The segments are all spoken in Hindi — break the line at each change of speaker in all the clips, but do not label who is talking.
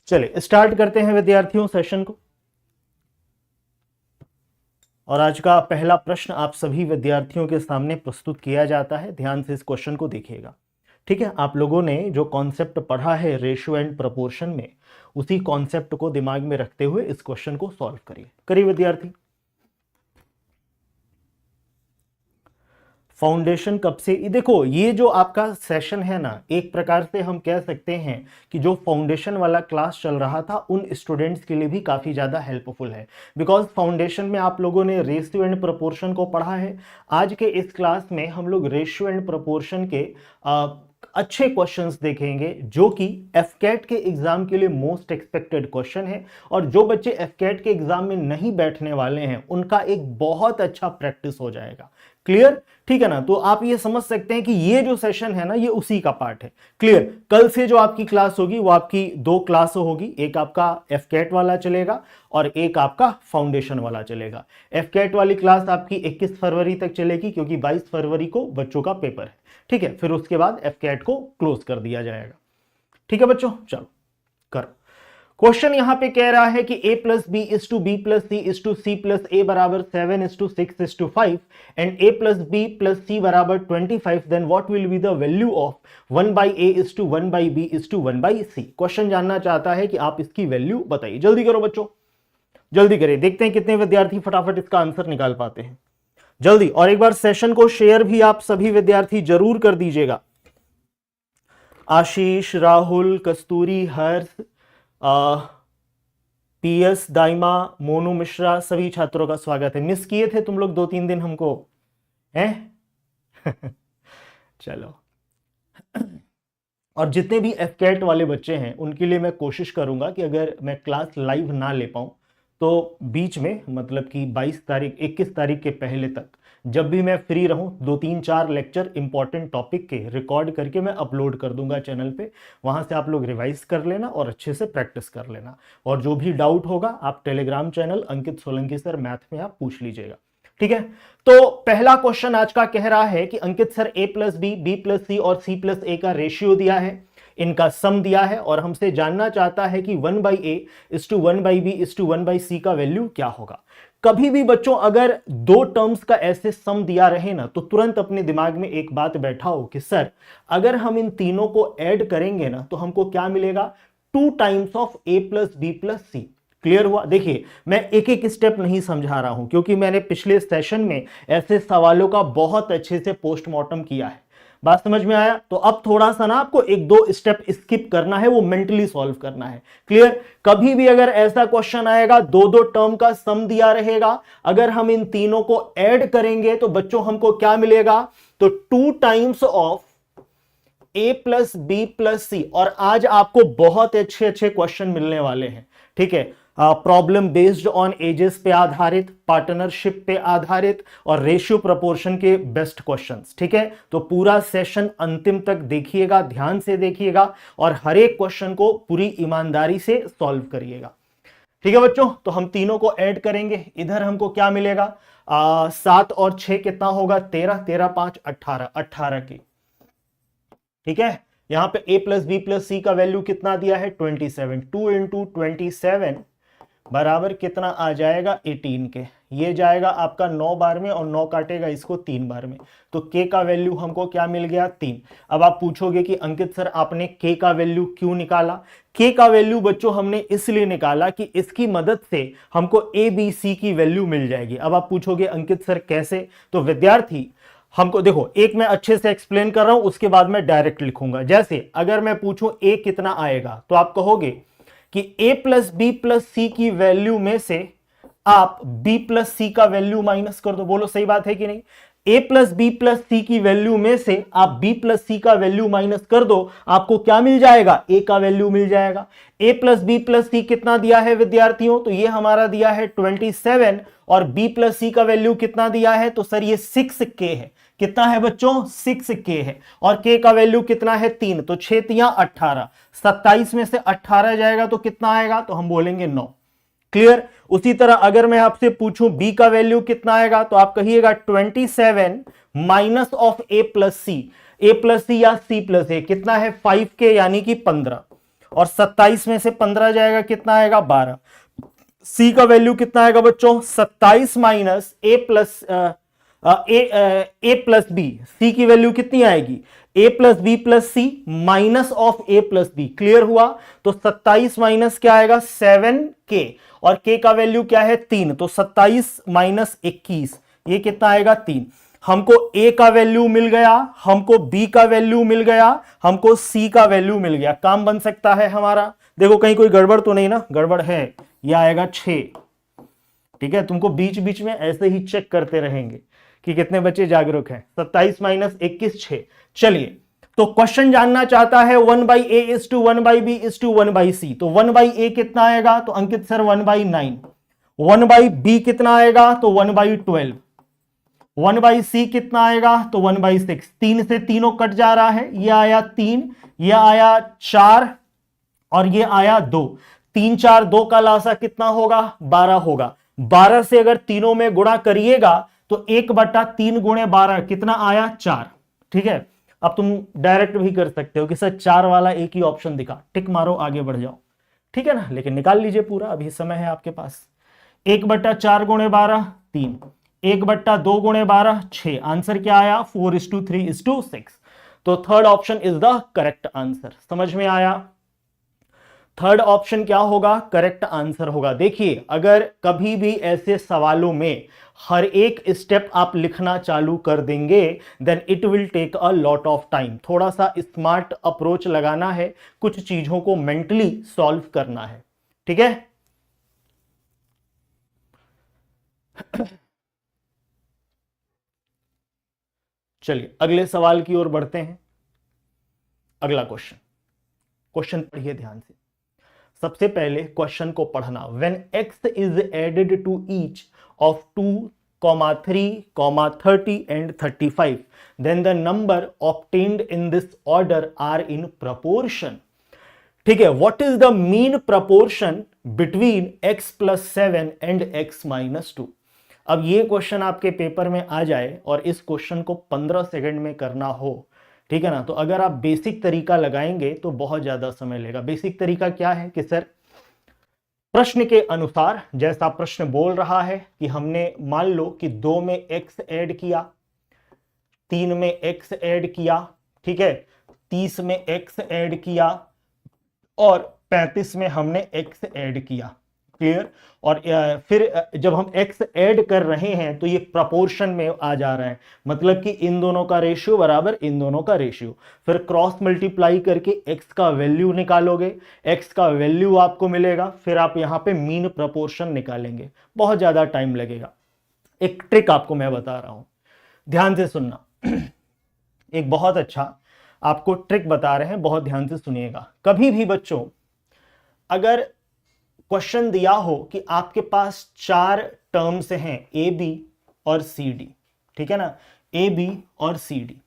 चलिए स्टार्ट करते हैं विद्यार्थियों सेशन को। और आज का पहला प्रश्न आप सभी विद्यार्थियों के सामने प्रस्तुत किया जाता है। ध्यान से इस क्वेश्चन को देखिएगा। ठीक है, आप लोगों ने जो कॉन्सेप्ट पढ़ा है रेशियो एंड प्रपोर्शन में, उसी कॉन्सेप्ट को दिमाग में रखते हुए इस क्वेश्चन को सॉल्व करिए विद्यार्थी। फाउंडेशन कब से, देखो ये जो आपका सेशन है ना, एक प्रकार से हम कह सकते हैं कि जो फाउंडेशन वाला क्लास चल रहा था उन स्टूडेंट्स के लिए भी काफ़ी ज़्यादा हेल्पफुल है। बिकॉज फाउंडेशन में आप लोगों ने रेशियो एंड प्रोपोर्शन को पढ़ा है। आज के इस क्लास में हम लोग रेशियो एंड प्रोपोर्शन के अच्छे क्वेश्चंस देखेंगे जो कि एफकेट के एग्जाम के लिए मोस्ट एक्सपेक्टेड क्वेश्चन है। और जो बच्चे एफकेट के एग्जाम में नहीं बैठने वाले हैं उनका एक बहुत अच्छा प्रैक्टिस हो जाएगा। क्लियर, ठीक है ना। तो आप ये समझ सकते हैं कि ये जो सेशन है ना, ये उसी का पार्ट है। क्लियर, कल से जो आपकी क्लास होगी वो आपकी दो क्लास होगी, एक आपका एफकेट वाला चलेगा और एक आपका फाउंडेशन वाला चलेगा। एफकेट वाली क्लास आपकी 21 फरवरी तक चलेगी क्योंकि 22 फरवरी को बच्चों का पेपर है। ठीक है, फिर उसके बाद एफकेट को क्लोज कर दिया जाएगा। ठीक है बच्चों, चलो करो। क्वेश्चन यहां पे कह रहा है कि a plus B is to B plus C is to C plus A बराबर 7:6:5 and a plus B plus C बराबर 25, then what will be the value of 1/a is to 1/b is to 1/c। Question जानना चाहता है कि आप इसकी वैल्यू बताइए। जल्दी करो बच्चों, जल्दी करिए, देखते हैं कितने विद्यार्थी फटाफट इसका आंसर निकाल पाते हैं। जल्दी, और एक बार सेशन को शेयर भी आप सभी विद्यार्थी जरूर कर दीजिएगा। आशीष, राहुल, कस्तूरी, हर्ष, पीएस, दाइमा, मोनू मिश्रा, सभी छात्रों का स्वागत है। मिस किए थे तुम लोग 2-3 दिन हमको, हैं? चलो, और जितने भी एफकेट वाले बच्चे हैं उनके लिए मैं कोशिश करूंगा कि अगर मैं क्लास लाइव ना ले पाऊं तो बीच में, मतलब कि 22 तारीख 21 तारीख के पहले तक जब भी मैं फ्री रहूं 2-3-4 लेक्चर इंपॉर्टेंट टॉपिक के रिकॉर्ड करके मैं अपलोड कर दूंगा चैनल पे। वहां से आप लोग रिवाइज कर लेना और अच्छे से प्रैक्टिस कर लेना। और जो भी डाउट होगा आप टेलीग्राम चैनल अंकित सोलंकी सर मैथ में आप पूछ लीजिएगा। ठीक है, तो पहला क्वेश्चन आज का कह रहा है कि Ankit sir a plus B, B plus C और c प्लस ए का रेशियो दिया है, इनका सम दिया है और हमसे जानना चाहता है कि 1/a is to 1/b is to 1/c का वैल्यू क्या होगा। कभी भी बच्चों अगर दो टर्म्स का ऐसे सम दिया रहे ना, तो तुरंत अपने दिमाग में एक बात बैठाओ कि सर अगर हम इन तीनों को ऐड करेंगे ना तो हमको क्या मिलेगा, 2 times of a plus B plus C. Clear हुआ। देखिए मैं एक एक स्टेप नहीं समझा रहा हूं क्योंकि मैंने पिछले सेशन में ऐसे सवालों का बहुत अच्छे से पोस्टमार्टम किया है। बात समझ में आया? तो अब थोड़ा सा ना आपको 1-2 स्टेप स्किप करना है, वो मेंटली सॉल्व करना है। क्लियर, कभी भी अगर ऐसा क्वेश्चन आएगा 2-2 टर्म का सम दिया रहेगा, अगर हम इन तीनों को ऐड करेंगे तो बच्चों हमको क्या मिलेगा, तो 2 times of a plus B plus C. और आज आपको बहुत अच्छे अच्छे क्वेश्चन मिलने वाले हैं। ठीक है, प्रॉब्लम बेस्ड ऑन एजेस पे आधारित, पार्टनरशिप पे आधारित और रेशियो प्रोपोर्शन के बेस्ट क्वेश्चंस। ठीक है, तो पूरा सेशन अंतिम तक देखिएगा, ध्यान से देखिएगा और हर एक क्वेश्चन को पूरी ईमानदारी से सॉल्व करिएगा। ठीक है बच्चों, तो हम तीनों को ऐड करेंगे। इधर हमको क्या मिलेगा, 7 और 6 कितना होगा, 13, 13 5 18, 18 की। ठीक है, यहां पे a प्लस बी प्लस सी का वैल्यू कितना दिया है, 27। 2 इंटू 27 बराबर कितना आ जाएगा, 18 के। ये जाएगा आपका 9 बार में और 9 काटेगा इसको 3 बार में, तो k का वैल्यू हमको क्या मिल गया, 3। अब आप पूछोगे कि अंकित सर आपने k का वैल्यू क्यों निकाला। k का वैल्यू बच्चों हमने इसलिए निकाला कि इसकी मदद से हमको a b c की वैल्यू मिल जाएगी। अब आप पूछोगे अंकित सर कैसे, तो विद्यार्थी हमको देखो, एक मैं अच्छे से एक्सप्लेन कर रहा हूं, उसके बाद मैं डायरेक्ट लिखूंगा। जैसे अगर मैं पूछूं a कितना आएगा, तो आप कहोगे कि a प्लस बी प्लस सी की वैल्यू में से आप b प्लस सी का वैल्यू माइनस कर दो। बोलो सही बात है कि नहीं। a प्लस बी प्लस सी की वैल्यू में से आप b प्लस सी का वैल्यू माइनस कर दो, आपको क्या मिल जाएगा, a का वैल्यू मिल जाएगा। a प्लस बी प्लस सी कितना दिया है विद्यार्थियों, तो ये हमारा दिया है 27 और b प्लस सी का वैल्यू कितना दिया है, तो सर ये 6k है। कितना है बच्चों, 6k है। और k का वैल्यू कितना है, 3, तो 6 तिया 18, 27 में से 18 जाएगा तो कितना आएगा, तो हम बोलेंगे 9। क्लियर। उसी तरह अगर मैं आपसे पूछूं b का वैल्यू कितना आएगा, तो आप कहिएगा 27 minus of a plus C. a plus C या c प्लस ए कितना है, 5k यानी कि 15। और 27 में से 15 जाएगा, कितना आएगा 12। सी का वैल्यू कितना आएगा बच्चों, 27 minus A plus B. C की वैल्यू कितनी आएगी, A plus B plus C minus of A plus B. Clear हुआ। तो 27 माइनस क्या आएगा 7k, और k का वैल्यू क्या है 3, तो 27 माइनस 21 ये कितना आएगा 3। हमको a का वैल्यू मिल गया, हमको b का वैल्यू मिल गया, हमको c का वैल्यू मिल गया। काम बन सकता है हमारा। देखो कहीं कोई गड़बड़ तो नहीं ना, गड़बड़ है, यह आएगा 6। ठीक है, तुमको बीच बीच में ऐसे ही चेक करते रहेंगे कि कितने बच्चे जागरूक हैं। 27 माइनस 21 6। चलिए, तो क्वेश्चन जानना चाहता है 1/a is to 1/b is to 1/c। तो 1/a कितना आएगा, तो अंकित सर 1/9। 1/b कितना आएगा, तो 1/12। 1/c कितना आएगा, तो 1/6। 3 से तीनों कट जा रहा है, ये आया 3, ये आया 4 और ये आया 2। 3 4 2 का लासा कितना होगा 12 होगा। 12 से अगर तीनों में गुणा करिएगा तो 1/3 गुणे 12 कितना आया 4। ठीक है, अब तुम डायरेक्ट भी कर सकते हो कि सर 4 वाला एक ही ऑप्शन दिखा, टिक मारो आगे बढ़ जाओ। ठीक है ना, लेकिन निकाल लीजिए पूरा, अभी समय है आपके पास। 1/4 गुणे 12 3, 1/2 गुणे 12 6। आंसर क्या आया 4:3:6। तो third option is the correct answer. समझ में आया, थर्ड ऑप्शन क्या होगा, करेक्ट आंसर होगा। देखिए, अगर कभी भी ऐसे सवालों में हर एक स्टेप आप लिखना चालू कर देंगे then it will take a lot of time. थोड़ा सा स्मार्ट अप्रोच लगाना है, कुछ चीजों को मेंटली सॉल्व करना है। ठीक है, चलिए अगले सवाल की ओर बढ़ते हैं। अगला क्वेश्चन पढ़िए ध्यान से। सबसे पहले क्वेश्चन को पढ़ना। When x is added to each of 2, 3, 30 and 35 then the number obtained in this order are in proportion. ठीक है, what is the mean proportion between x + 7 and x - 2। अब ये क्वेश्चन आपके पेपर में आ जाए और इस क्वेश्चन को 15 सेकंड में करना हो, ठीक है ना, तो अगर आप बेसिक तरीका लगाएंगे तो बहुत ज्यादा समय लेगा। बेसिक तरीका क्या है कि सर प्रश्न के अनुसार जैसा प्रश्न बोल रहा है कि हमने मान लो कि 2 में x ऐड किया, 3 में x ऐड किया, ठीक है, 30 में x ऐड किया और 35 में हमने x ऐड किया। क्लियर। और फिर जब हम x ऐड कर रहे हैं तो ये प्रपोर्शन में आ जा रहा है, मतलब कि इन दोनों का रेशियो बराबर इन दोनों का रेशियो। फिर क्रॉस मल्टीप्लाई करके x का वैल्यू निकालोगे, x का वैल्यू आपको मिलेगा, फिर आप यहां पे मीन प्रपोर्शन निकालेंगे। बहुत ज्यादा टाइम लगेगा। एक ट्रिक आपको मैं बता रहा हूं, ध्यान से सुनना। एक बहुत अच्छा आपको ट्रिक बता रहे हैं, बहुत ध्यान से सुनिएगा। कभी भी बच्चों अगर क्वेश्चन दिया हो कि आपके पास 4 टर्म्स हैं ए बी और सी डी, ठीक है ना, ए बी और सी डी,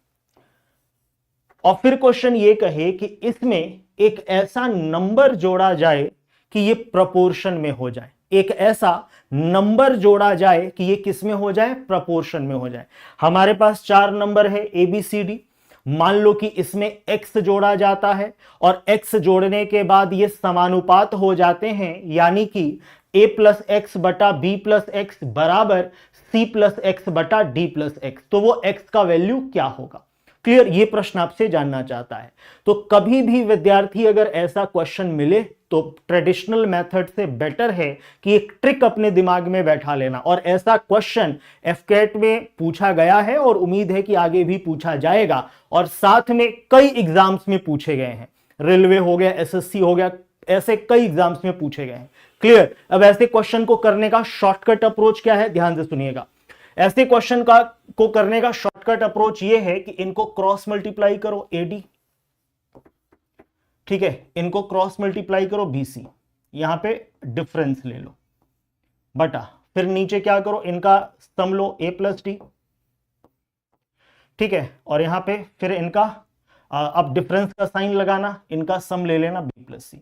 और फिर क्वेश्चन ये कहे कि इसमें एक ऐसा नंबर जोड़ा जाए कि ये प्रपोर्शन में हो जाए, एक ऐसा नंबर जोड़ा जाए कि ये किस में हो जाए, प्रपोर्शन में हो जाए। हमारे पास 4 नंबर है ए बी सी डी, मान लो कि इसमें x जोड़ा जाता है और x जोड़ने के बाद ये समानुपात हो जाते हैं, यानी कि a + x बटा b + x बराबर c + x बटा d + x। तो वो x का वैल्यू क्या होगा। क्लियर, ये प्रश्न आपसे जानना चाहता है। तो कभी भी विद्यार्थी अगर ऐसा क्वेश्चन मिले तो ट्रेडिशनल मेथड से बेटर है कि एक ट्रिक अपने दिमाग में बैठा लेना। और ऐसा क्वेश्चन एफकेट में पूछा गया है और उम्मीद है कि आगे भी पूछा जाएगा, और साथ में कई एग्जाम्स में पूछे गए हैं। रेलवे हो गया, एसएससी हो गया, ऐसे कई एग्जाम्स में पूछे गए हैं। क्लियर। अब ऐसे क्वेश्चन को करने का शॉर्टकट अप्रोच क्या है, ध्यान से सुनिएगा। ऐसे क्वेश्चन को करने का शॉर्टकट अप्रोच ये है कि इनको क्रॉस मल्टीप्लाई करो एडी, ठीक है, इनको क्रॉस मल्टीप्लाई करो बीसी, यहां पे डिफरेंस ले लो बटा, फिर नीचे क्या करो, इनका सम लो a + d, ठीक है, और यहां पे फिर इनका अब डिफरेंस का साइन लगाना, इनका सम ले लेना b + c,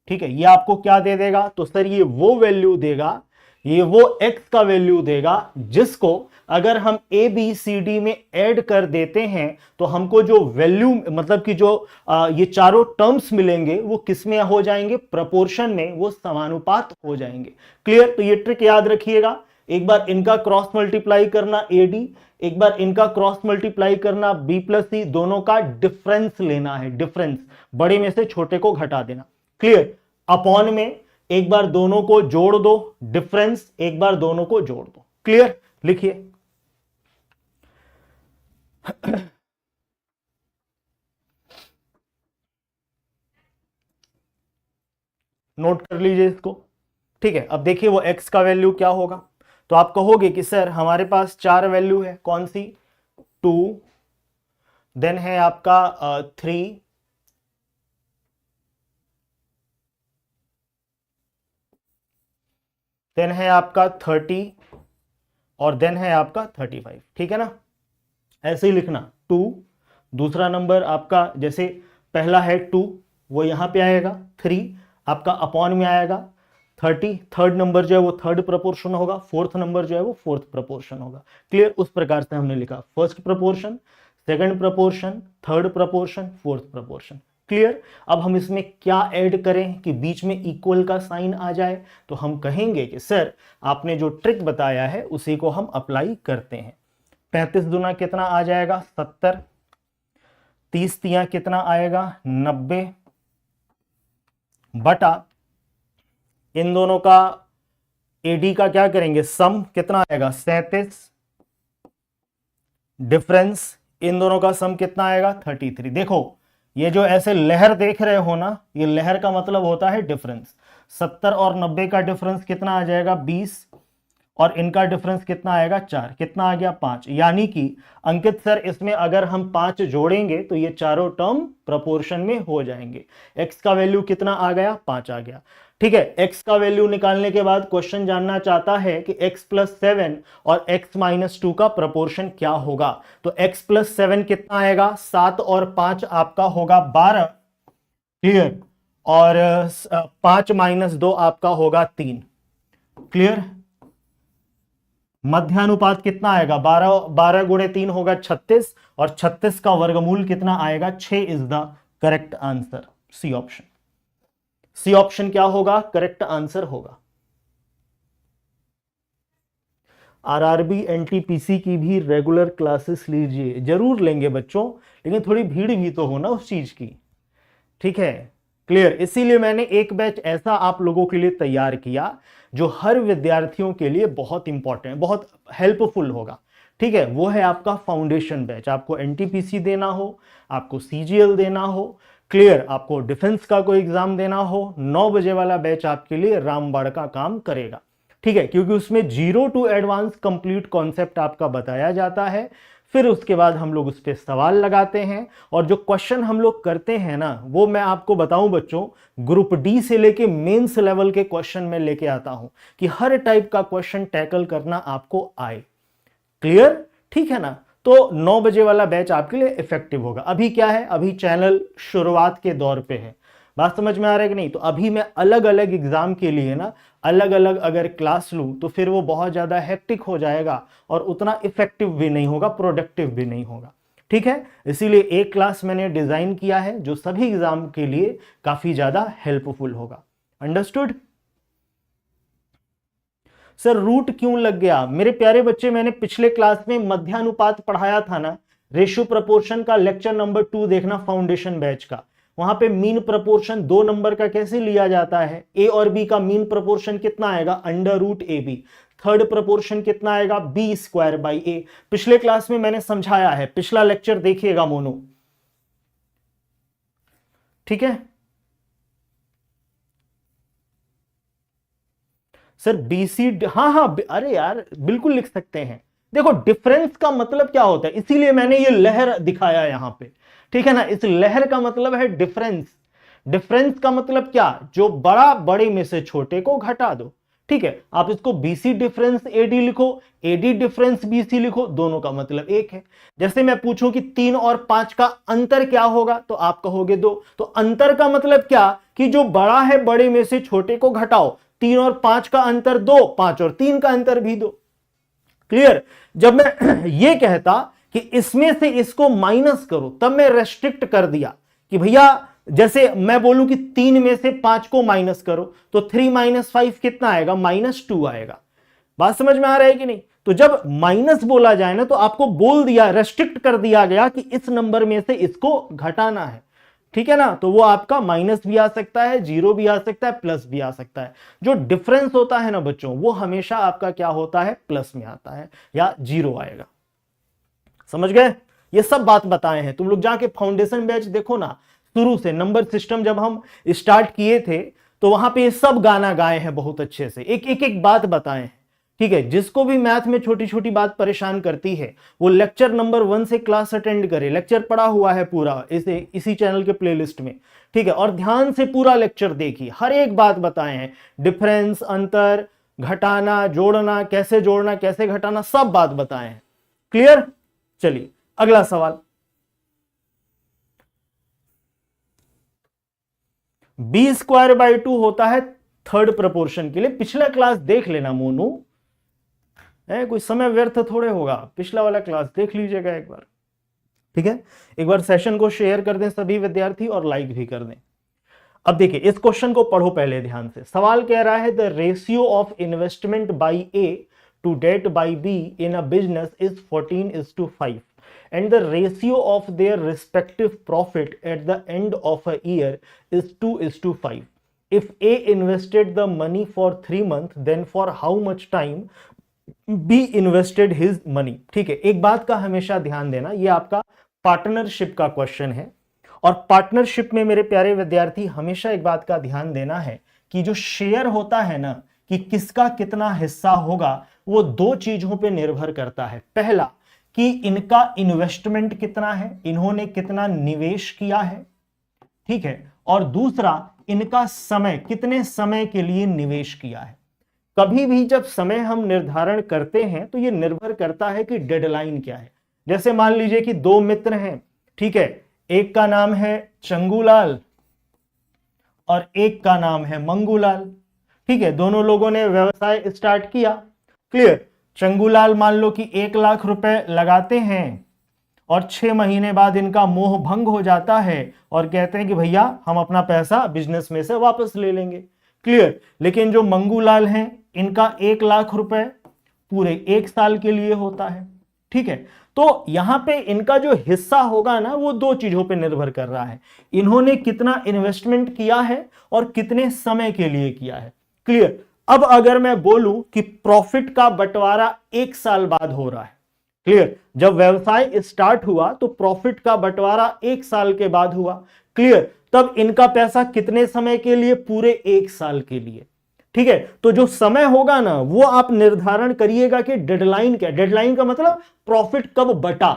ठीक है। ये आपको क्या दे देगा, तो सर ये वो वैल्यू देगा ये वो x का वैल्यू देगा जिसको अगर हम ए बी सी डी में ऐड कर देते हैं तो हमको जो वैल्यू मतलब कि जो ये चारों टर्म्स मिलेंगे वो किस में हो जाएंगे, प्रपोर्शन में, वो समानुपात हो जाएंगे। क्लियर? तो ये ट्रिक याद रखिएगा। एक बार इनका क्रॉस मल्टीप्लाई करना ए डी, एक बार इनका क्रॉस मल्टीप्लाई करना बी प्लस सी, दोनों का डिफरेंस लेना है, डिफरेंस, बड़े में से छोटे को घटा देना। क्लियर? अपॉन में एक बार दोनों को जोड़ दो, डिफरेंस, एक बार दोनों को जोड़ दो। क्लियर? लिखिए। नोट कर लीजिए इसको। ठीक है, अब देखिए वो x का वैल्यू क्या होगा। तो आप कहोगे कि सर हमारे पास 4 वैल्यू है, कौन सी? 2, देन है आपका 3, देन है आपका 30 और देन है आपका 35। ठीक है ना? ऐसे ही लिखना 2, दूसरा नंबर आपका जैसे पहला है 2 वो यहां पे आएगा, 3 आपका अपॉन में आएगा, 30 थर्ड नंबर जो है वो थर्ड प्रपोर्शन होगा, फोर्थ नंबर जो है वो फोर्थ प्रपोर्शन होगा। क्लियर? उस प्रकार से हमने लिखा, first proportion, second proportion, third proportion, fourth proportion. Clear? अब हम इसमें क्या ऐड करें कि बीच में इक्वल का साइन आ जाए? तो हम कहेंगे कि सर आपने जो ट्रिक बताया है उसी को हम अप्लाई करते हैं। 35 दूना कितना आ जाएगा? 70, 30 तिया कितना आएगा? 90, बटा इन दोनों का एडी का क्या करेंगे, सम कितना आएगा? 37, डिफरेंस इन दोनों का सम कितना आएगा? 33। देखो ये जो ऐसे लहर देख रहे हो ना, ये लहर का मतलब होता है डिफरेंस। 70 और 90 का डिफरेंस कितना आ जाएगा? 20, और इनका डिफरेंस कितना आएगा? 4। कितना आ गया? 5। यानी कि अंकित सर इसमें अगर हम 5 जोड़ेंगे तो ये चारों टर्म प्रपोर्शन में हो जाएंगे। x का वैल्यू कितना आ गया? 5 आ गया। ठीक है, x का वैल्यू निकालने के बाद क्वेश्चन जानना चाहता है कि x + 7 और x - 2 का प्रपोर्शन क्या होगा। तो x + 7 कितना आएगा? 7 और 5 आपका होगा 12। क्लियर? और 5 - 2 आपका होगा 3। क्लियर? मध्यानुपात कितना आएगा? 12 गुणे 3 होगा 36, और 36 का वर्गमूल कितना आएगा? 6 is the correct answer. C option. C option क्या होगा? करेक्ट आंसर होगा। आरआरबी एनटीपीसी की भी रेगुलर क्लासेस लीजिए। जरूर लेंगे बच्चों, लेकिन थोड़ी भीड़ भी तो हो ना उस चीज की। ठीक है? क्लियर? इसीलिए मैंने एक बैच ऐसा आप लोगों के लिए तैयार किया जो हर विद्यार्थियों के लिए बहुत इंपॉर्टेंट, बहुत हेल्पफुल होगा। ठीक है? वो है आपका फाउंडेशन बैच। आपको एनटीपीसी देना हो, आपको सीजीएल देना हो, क्लियर, आपको डिफेंस का कोई एग्जाम देना हो, 9 बजे वाला बैच आपके लिए रामबाड़ का काम करेगा। ठीक है? क्योंकि उसमें 0 to एडवांस कंप्लीट कॉन्सेप्ट आपका बताया जाता है। फिर उसके बाद हम लोग उस पर सवाल लगाते हैं, और जो क्वेश्चन हम लोग करते हैं ना, वो मैं आपको बताऊं बच्चों, ग्रुप डी से लेके मेंस लेवल के क्वेश्चन में लेके आता हूं कि हर टाइप का क्वेश्चन टैकल करना आपको आए। क्लियर? ठीक है ना? तो 9 बजे वाला बैच आपके लिए इफेक्टिव होगा। अभी क्या है, अभी चैनल शुरुआत के दौर पे है। बात समझ में आ रहा है कि नहीं? तो अभी मैं अलग अलग एग्जाम के लिए ना अलग अलग अगर क्लास लूं तो फिर वो बहुत ज्यादा हेक्टिक हो जाएगा और उतना इफेक्टिव भी नहीं होगा, प्रोडक्टिव भी नहीं होगा। ठीक है? इसीलिए एक क्लास मैंने डिजाइन किया है जो सभी एग्जाम के लिए काफी ज्यादा हेल्पफुल होगा। अंडरस्टूड? सर रूट क्यों लग गया? मेरे प्यारे बच्चे, मैंने पिछले क्लास में मध्यानुपात पढ़ाया था ना, रेशियो प्रपोर्शन का लेक्चर नंबर 2 देखना, फाउंडेशन बैच का। वहां पे मीन प्रपोर्शन 2 नंबर का कैसे लिया जाता है। ए और बी का मीन प्रपोर्शन कितना आएगा? √AB। थर्ड प्रपोर्शन कितना आएगा? B²/A। पिछले क्लास में मैंने समझाया है, पिछला लेक्चर देखिएगा मोनू। ठीक है सर? BC, हाँ हाँ, अरे यार बिल्कुल लिख सकते हैं। देखो डिफरेंस का मतलब क्या होता है, इसीलिए मैंने ये लहर दिखाया यहां पे। ठीक है ना? इस लहर का मतलब है डिफरेंस। डिफरेंस का मतलब क्या? जो बड़ा बड़े में से छोटे को घटा दो। ठीक है? आप इसको BC डिफरेंस AD लिखो, AD डिफरेंस BC लिखो, दोनों का मतलब एक है। जैसे मैं पूछूं कि 3 और 5 का अंतर क्या होगा, तो आप कहोगे 2। तो अंतर का मतलब क्या कि जो बड़ा है बड़े में से छोटे को घटाओ। 3 और 5 का अंतर 2, 5 और 3 का अंतर भी 2। क्लियर? जब मैं ये कहता कि इसमें से इसको माइनस करो, तब मैं रेस्ट्रिक्ट कर दिया कि भैया जैसे मैं बोलूं कि 3 में से 5 को माइनस करो, तो 3 - 5 कितना आएगा? -2 आएगा। बात समझ में आ रहा है कि नहीं? तो जब माइनस बोला जाए ना, तो आपको बोल दिया, रेस्ट्रिक्ट कर दिया गया कि इस नंबर में से इसको घटाना है। ठीक है ना? तो वो आपका माइनस भी आ सकता है, 0 भी आ सकता है, प्लस भी आ सकता है। जो डिफरेंस होता है ना बच्चों, वो हमेशा आपका क्या होता है? प्लस में आता है या 0 आएगा। समझ गए? ये सब बात बताए हैं। तुम लोग जाके फाउंडेशन बैच देखो ना, शुरू से नंबर सिस्टम जब हम स्टार्ट किए थे तो वहां पे ये सब गाना गाए हैं, बहुत अच्छे से एक बात बताए हैं। ठीक है? जिसको भी मैथ में छोटी छोटी बात परेशान करती है, वो लेक्चर नंबर 1 से क्लास अटेंड करे। लेक्चर पड़ा हुआ है पूरा इसी चैनल के प्लेलिस्ट में। ठीक है? और ध्यान से पूरा लेक्चर देखिए, हर एक बात बताए हैं। डिफरेंस, अंतर, घटाना, जोड़ना, कैसे घटाना, सब बात बताए हैं। क्लियर? चलिए अगला सवाल। b²/2 होता है थर्ड प्रोपोर्शन के लिए। पिछला क्लास देख लेना मोनू, है कोई समय व्यर्थ थोड़े होगा, पिछला वाला क्लास देख लीजिएगा एक बार। ठीक है? एक बार सेशन को शेयर कर दें सभी विद्यार्थी और लाइक भी कर दें। अब देखिए इस क्वेश्चन को पढ़ो पहले ध्यान से। सवाल कह रहा है the ratio of investment by A to that by B in a business is 14:5 and the ratio of their respective profit at the end of a year is 2:5. If A invested the money for 3 months, then for how much time B invested his money? ठीक है, एक बात का हमेशा ध्यान देना, ये आपका पार्टनरशिप का क्वेश्चन है। और पार्टनरशिप में मेरे प्यारे विद्यार्थी हमेशा एक बात का ध्यान देना है कि जो शेयर होता है ना, कि किसका कितना हिस्सा होगा, वो दो चीजों पे निर्भर करता है। पहला कि इनका इन्वेस्टमेंट कितना है, इन्होंने कितना निवेश किया है। ठीक है? और दूसरा इनका समय, कितने समय के लिए निवेश किया है। कभी भी जब समय हम निर्धारण करते हैं तो यह निर्भर करता है कि डेडलाइन क्या है। जैसे मान लीजिए कि दो मित्र हैं, ठीक है, एक का नाम है चंगूलाल और एक का नाम है मंगूलाल। ठीक है? दोनों लोगों ने व्यवसाय स्टार्ट किया। क्लियर? चंगूलाल मान लो कि 1 लाख रुपए लगाते हैं और 6 महीने बाद इनका मोह भंग हो जाता है और कहते हैं कि भैया हम अपना पैसा बिजनेस में से वापस ले लेंगे। क्लियर? लेकिन जो मंगूलाल हैं, इनका 1 लाख रुपए पूरे 1 साल के लिए होता है। ठीक है? तो यहां पे इनका जो हिस्सा होगा ना, वो दो चीजों पे निर्भर कर रहा है, इन्होंने कितना इन्वेस्टमेंट किया है और कितने समय के लिए किया है। क्लियर? अब अगर मैं बोलूं कि प्रॉफिट का बंटवारा 1 साल बाद हो रहा है। क्लियर? जब व्यवसाय स्टार्ट हुआ तो प्रॉफिट का बंटवारा 1 साल के बाद हुआ। क्लियर? तब इनका पैसा कितने समय के लिए? पूरे 1 साल के लिए। ठीक है? तो जो समय होगा ना, वो आप निर्धारण करिएगा कि डेडलाइन क्या। डेडलाइन का मतलब प्रॉफिट कब बटा।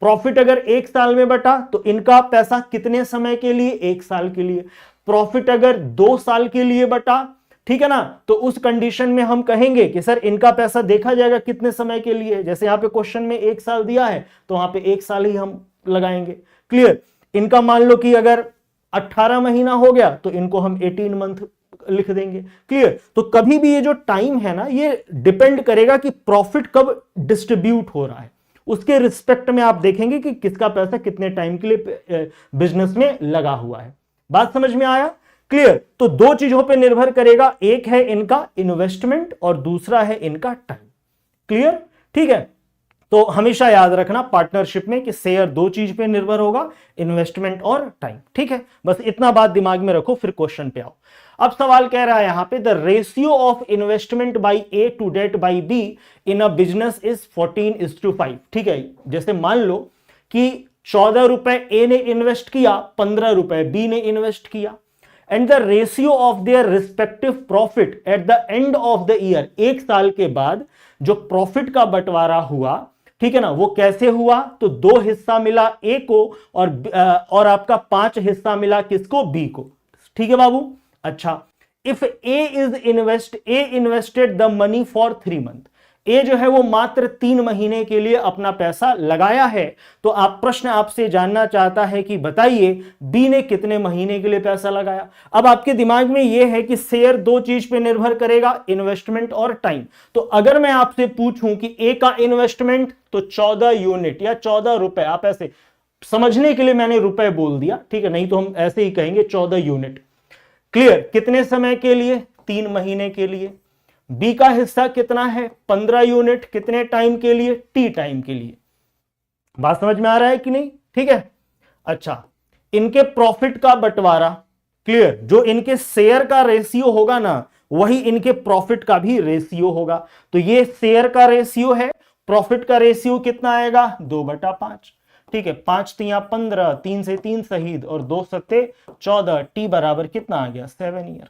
प्रॉफिट अगर 1 साल में बटा तो इनका पैसा कितने समय के लिए? 1 साल के लिए। प्रॉफिट अगर 2 साल के लिए बटा, ठीक है ना, तो उस कंडीशन में हम कहेंगे कि सर इनका पैसा देखा जाएगा कितने समय के लिए। जैसे यहां पे क्वेश्चन में 1 साल दिया है तो वहां पे 1 साल ही हम लगाएंगे। क्लियर? इनका मान लो कि अगर 18 महीना हो गया तो इनको हम 18 मंथ लिख देंगे। क्लियर? तो कभी भी ये जो टाइम है ना, ये डिपेंड करेगा कि प्रॉफिट कब डिस्ट्रीब्यूट हो रहा है। उसके रिस्पेक्ट में आप देखेंगे कि किसका पैसा कितने टाइम के लिए बिजनेस में लगा हुआ है। बात समझ में आया? क्लियर? तो दो चीजों पे निर्भर करेगा, एक है इनका इन्वेस्टमेंट और दूसरा है इनका टाइम। क्लियर? ठीक है? तो हमेशा याद रखना पार्टनरशिप में कि शेयर दो चीज पे निर्भर होगा, इन्वेस्टमेंट और टाइम। ठीक है? बस इतना बात दिमाग में रखो, फिर क्वेश्चन पे आओ। अब सवाल कह रहा है यहां पे the ratio of investment by A to that by B in a business is 14:5। ठीक है? जैसे मान लो कि 14 रुपए ए ने इन्वेस्ट किया, 15 रुपए बी ने इन्वेस्ट किया, and the ratio of their respective profit at the end of the year, 1 साल के बाद जो प्रॉफिट का बंटवारा हुआ, ठीक है ना, वो कैसे हुआ? तो 2 हिस्सा मिला ए को और आपका 5 हिस्सा मिला किसको? बी को। ठीक है बाबू? अच्छा, if A invested the money for 3 month, A जो है वो मात्र 3 महीने के लिए अपना पैसा लगाया है। तो आप प्रश्न आपसे जानना चाहता है कि बताइए बी ने कितने महीने के लिए पैसा लगाया। अब आपके दिमाग में यह है कि शेयर दो चीज पे निर्भर करेगा, इन्वेस्टमेंट और टाइम। तो अगर मैं आपसे पूछूं कि ए का इन्वेस्टमेंट तो 14 यूनिट या 14 रुपए, आप ऐसे समझने के लिए मैंने रुपए बोल दिया, ठीक है, नहीं तो हम ऐसे ही कहेंगे 14 यूनिट। क्लियर? कितने समय के लिए? 3 महीने के लिए। बी का हिस्सा कितना है? 15 यूनिट। कितने टाइम के लिए? टी टाइम के लिए। बात समझ में आ रहा है कि नहीं? ठीक है। अच्छा, इनके प्रॉफिट का बंटवारा, क्लियर, जो इनके शेयर का रेशियो होगा ना वही इनके प्रॉफिट का भी रेशियो होगा। तो ये शेयर का रेशियो है, प्रॉफिट का रेशियो कितना आएगा? 2/5। ठीक है, 5 तिया 15, 3 से 3 शहीद और 2 सत्ते 14। टी बराबर कितना आ गया? 7 ईयर।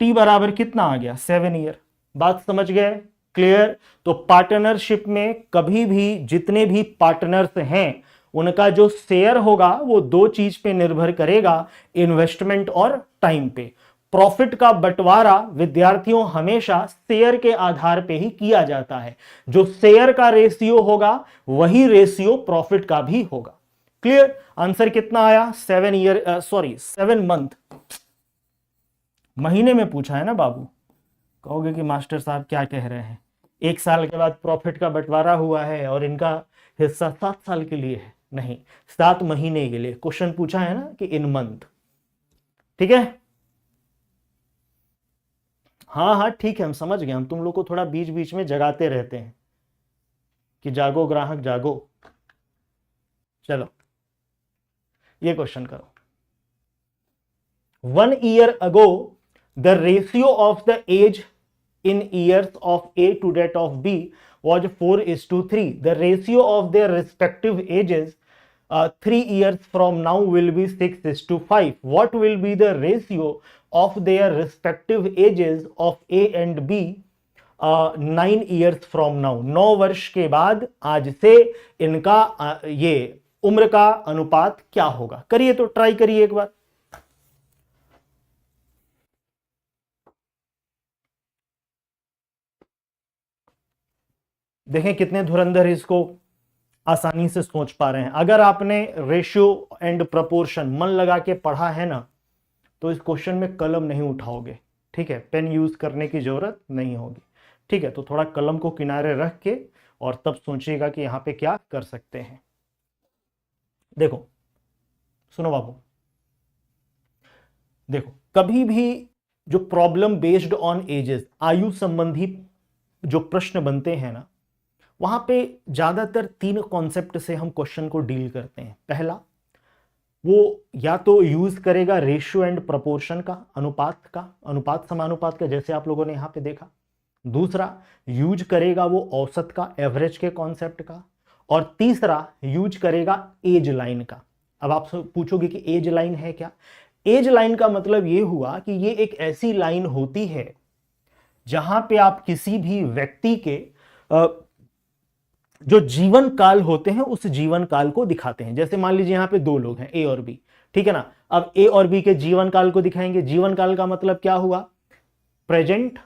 टी बराबर कितना आ गया? 7 ईयर। बात समझ गए? क्लियर? तो पार्टनरशिप में कभी भी जितने भी पार्टनर्स हैं उनका जो शेयर होगा वो दो चीज पे निर्भर करेगा, इन्वेस्टमेंट और टाइम पे। प्रॉफिट का बंटवारा विद्यार्थियों हमेशा शेयर के आधार पे ही किया जाता है। जो शेयर का रेशियो होगा वही रेशियो प्रॉफिट का भी होगा। क्लियर? आंसर कितना आया? 7 मंथ। महीने में पूछा है ना बाबू। कहोगे कि मास्टर साहब क्या कह रहे हैं, 1 साल के बाद प्रॉफिट का बंटवारा हुआ है और इनका हिस्सा 7 साल के लिए है। नहीं, 7 महीने के लिए क्वेश्चन पूछा है ना कि इन मंथ। ठीक है, हाँ हाँ ठीक है, हम समझ गए। हम तुम लोग को थोड़ा बीच बीच में जगाते रहते हैं कि जागो ग्राहक जागो। चलो ये क्वेश्चन करो। 1 year ago the ratio of the age in years of A to that of B was 4:3. The ratio of their respective ages 3 years from now will be 6:5. What will be the ratio of their respective ages of A and B 9 years from now? 9 वर्ष के बाद आज से इनका ये उम्र का अनुपात क्या होगा? करिए, तो ट्राई करिए एक बार। देखें कितने धुरंधर इसको आसानी से सोच पा रहे हैं। अगर आपने रेशियो एंड प्रपोर्शन मन लगा के पढ़ा है ना तो इस क्वेश्चन में कलम नहीं उठाओगे। ठीक है, पेन यूज करने की जरूरत नहीं होगी। ठीक है, तो थोड़ा कलम को किनारे रख के और तब सोचिएगा कि यहां पे क्या कर सकते हैं। देखो सुनो बाबू, देखो कभी भी जो प्रॉब्लम बेस्ड ऑन एजेस, आयु संबंधी जो प्रश्न बनते हैं ना, वहां पे ज्यादातर 3 कॉन्सेप्ट से हम क्वेश्चन को डील करते हैं। पहला, वो या तो यूज करेगा रेशियो एंड प्रपोर्शन का, अनुपात समानुपात का, जैसे आप लोगों ने यहां पे देखा। दूसरा, यूज करेगा वो औसत का, एवरेज के कॉन्सेप्ट का। और तीसरा, यूज करेगा एज लाइन का। अब आप पूछोगे कि एज लाइन है क्या? एज लाइन का मतलब ये हुआ कि ये एक ऐसी लाइन होती है जहां पे आप किसी भी व्यक्ति के जो जीवन काल होते हैं उस जीवन काल को दिखाते हैं। जैसे मान लीजिए यहां पे 2 लोग हैं, ए और बी, ठीक है ना। अब ए और बी के जीवन काल को दिखाएंगे। जीवन काल का मतलब क्या हुआ? प्रेजेंट,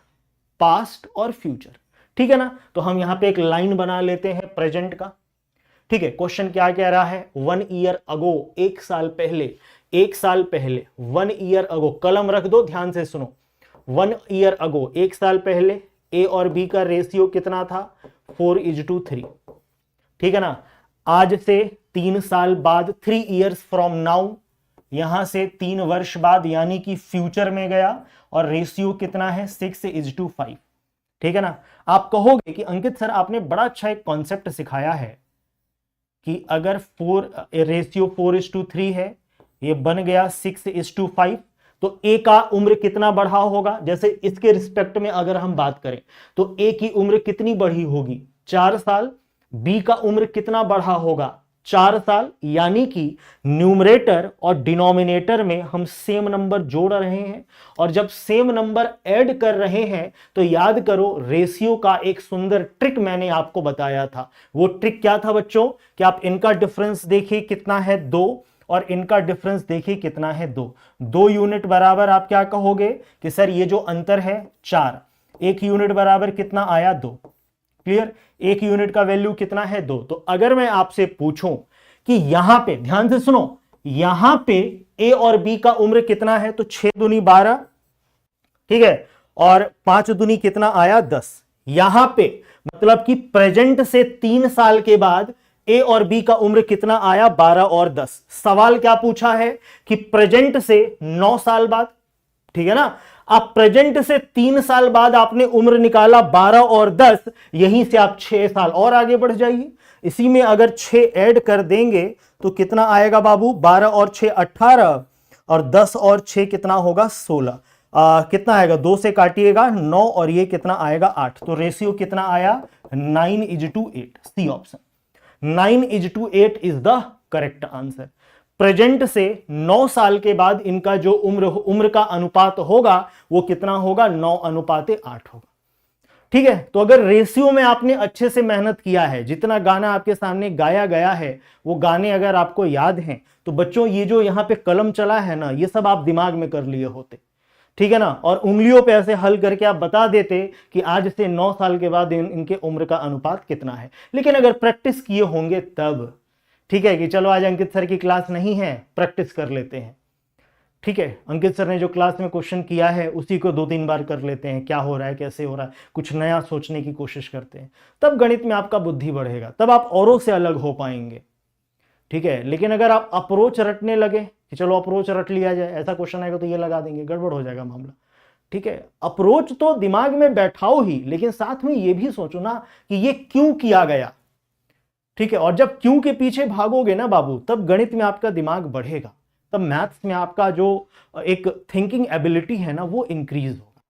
पास्ट और फ्यूचर, ठीक है ना। तो हम यहां पे एक लाइन बना लेते हैं प्रेजेंट का। ठीक है, क्वेश्चन क्या कह रहा है? 1 ईयर अगो, 1 साल पहले, 1 साल पहले, 1 ईयर अगो। कलम रख दो, ध्यान से सुनो। 1 ईयर अगो, 1 साल पहले, ए और बी का रेशियो कितना था? 4:3। ठीक है ना। आज से 3 साल बाद, 3 इयर्स फ्रॉम नाउ, यहां से 3 वर्ष बाद यानी कि फ्यूचर में गया और रेशियो कितना है? 6:5। ठीक है ना। आप कहोगे कि अंकित सर आपने बड़ा अच्छा एक कॉन्सेप्ट सिखाया है कि अगर रेशियो 4:3 है, ये बन गया 6:5, तो ए का उम्र कितना बढ़ा होगा? जैसे इसके रिस्पेक्ट में अगर हम बात करें तो ए की उम्र कितनी बढ़ी होगी? 4 साल। बी का उम्र कितना बढ़ा होगा? 4 साल। यानी कि न्यूमरेटर और डिनोमिनेटर में हम सेम नंबर जोड़ रहे हैं, और जब सेम नंबर ऐड कर रहे हैं तो याद करो रेशियो का एक सुंदर ट्रिक मैंने आपको बताया था। वो ट्रिक क्या था बच्चों? कि आप इनका डिफरेंस देखिए कितना है? 2, और इनका डिफरेंस देखिए कितना है? 2 यूनिट बराबर आप क्या कहोगे कि सर ये जो अंतर है 4। 1 यूनिट बराबर कितना आया 2। क्लियर, 1 यूनिट का वैल्यू कितना है 2। तो अगर मैं आपसे पूछूं कि यहां पे ध्यान से सुनो, यहां पे ए और बी का उम्र कितना है, तो 6 दूनी 12, ठीक है, और 5 दूनी कितना आया 10। यहां पे मतलब कि प्रेजेंट से 3 साल के बाद ए और बी का उम्र कितना आया 12 और 10। सवाल क्या पूछा है कि प्रेजेंट से 9 साल बाद, ठीक है ना, आप प्रेजेंट से 3 साल बाद आपने उम्र निकाला 12 और 10, यहीं से आप 6 साल और आगे बढ़ जाइए। इसी में अगर 6 ऐड कर देंगे तो कितना आएगा बाबू, 12 और 6 18, और 10 और 6 कितना होगा 16। कितना आएगा, 2 से काटिएगा 9, और ये कितना आएगा 8। तो रेशियो कितना आया 9:8। C option 9:8 is the correct answer. Present से 9 साल के बाद इनका जो उम्र का अनुपात होगा वो कितना होगा, 9:8 होगा। ठीक है, तो अगर रेशियो में आपने अच्छे से मेहनत किया है, जितना गाना आपके सामने गाया गया है वो गाने अगर आपको याद हैं, तो बच्चों ये जो यहां पे कलम चला है ना, ये सब आप दिमाग में कर लिए होते, ठीक है ना, और उंगलियों पे ऐसे हल करके आप बता देते कि आज से 9 साल के बाद इनके उम्र का अनुपात कितना है। लेकिन अगर प्रैक्टिस किए होंगे तब, ठीक है, कि चलो आज अंकित सर की क्लास नहीं है, प्रैक्टिस कर लेते हैं, ठीक है, अंकित सर ने जो क्लास में क्वेश्चन किया है उसी को 2-3 बार कर लेते हैं, क्या हो रहा है कैसे हो रहा है, कुछ नया सोचने की कोशिश करते हैं, तब गणित में आपका बुद्धि बढ़ेगा, तब आप औरों से अलग हो पाएंगे। ठीक है, लेकिन अगर आप अप्रोच रटने लगे कि चलो अप्रोच रट लिया जाए, ऐसा क्वेश्चन आएगा तो ये लगा देंगे, गड़बड़ हो जाएगा मामला। ठीक है, अप्रोच तो दिमाग में बैठाओ ही, लेकिन साथ में ये भी सोचो ना कि ये क्यों किया गया। ठीक है, और जब क्यों के पीछे भागोगे ना बाबू, तब गणित में आपका दिमाग बढ़ेगा, तब मैथ्स में आपका जो एक थिंकिंग एबिलिटी है ना वो इंक्रीज होगा।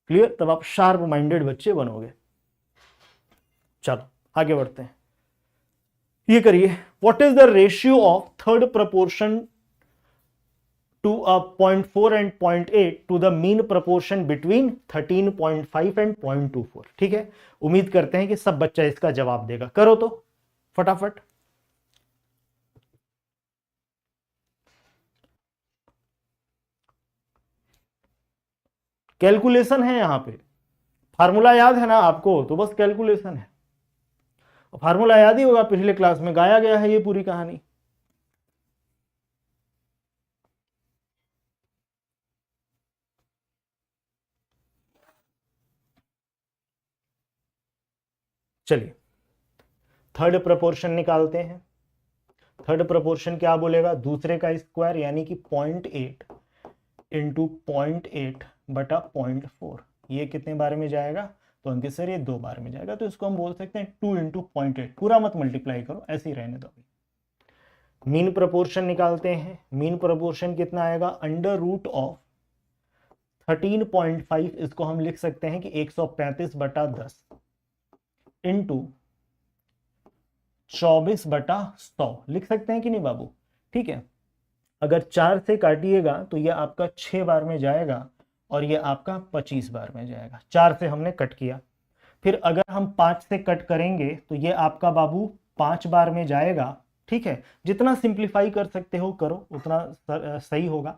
क्लियर, तब आप शार्प माइंडेड बच्चे बनोगे। चलो आगे बढ़ते हैं, ये करिए, what is the ratio of third proportion to a 0.4 and 0.8 to the mean proportion between 13.5 and 0.24। ठीक है, उम्मीद करते हैं कि सब बच्चा इसका जवाब देगा, करो तो फटाफट। कैलकुलेशन है यहां पे, फार्मूला याद है ना आपको, तो बस कैलकुलेशन है, फार्मूला याद ही होगा, पिछले क्लास में गाया गया है ये पूरी कहानी। चलिए थर्ड प्रपोर्शन निकालते हैं। थर्ड प्रपोर्शन क्या बोलेगा, दूसरे का स्क्वायर यानी कि 0.8 इंटू 0.8 बटा 0.4, ये कितने बार में जाएगा, तो अंकित सर ये 2 बार में जाएगा, तो इसको हम बोल सकते हैं 2 इंटू 0.8। पूरा मत मल्टीप्लाई करो, ऐसे ही रहने दो। मीन प्रपोर्शन निकालते हैं, मीन प्रपोर्शन कितना आएगा, अंडर रूट ऑफ 13.5, इसको हम लिख सकते हैं कि 135 बटा 10 इंटू 24 बटा 100 लिख सकते हैं कि नहीं बाबू। ठीक है, अगर 4 से काटिएगा तो ये आपका 6 बार में जाएगा, और ये आपका 25 बार में जाएगा। 4 से हमने कट किया, फिर अगर हम 5 से कट करेंगे तो ये आपका बाबू 5 बार में जाएगा। ठीक है, जितना सिंप्लीफाई कर सकते हो करो, उतना सही होगा।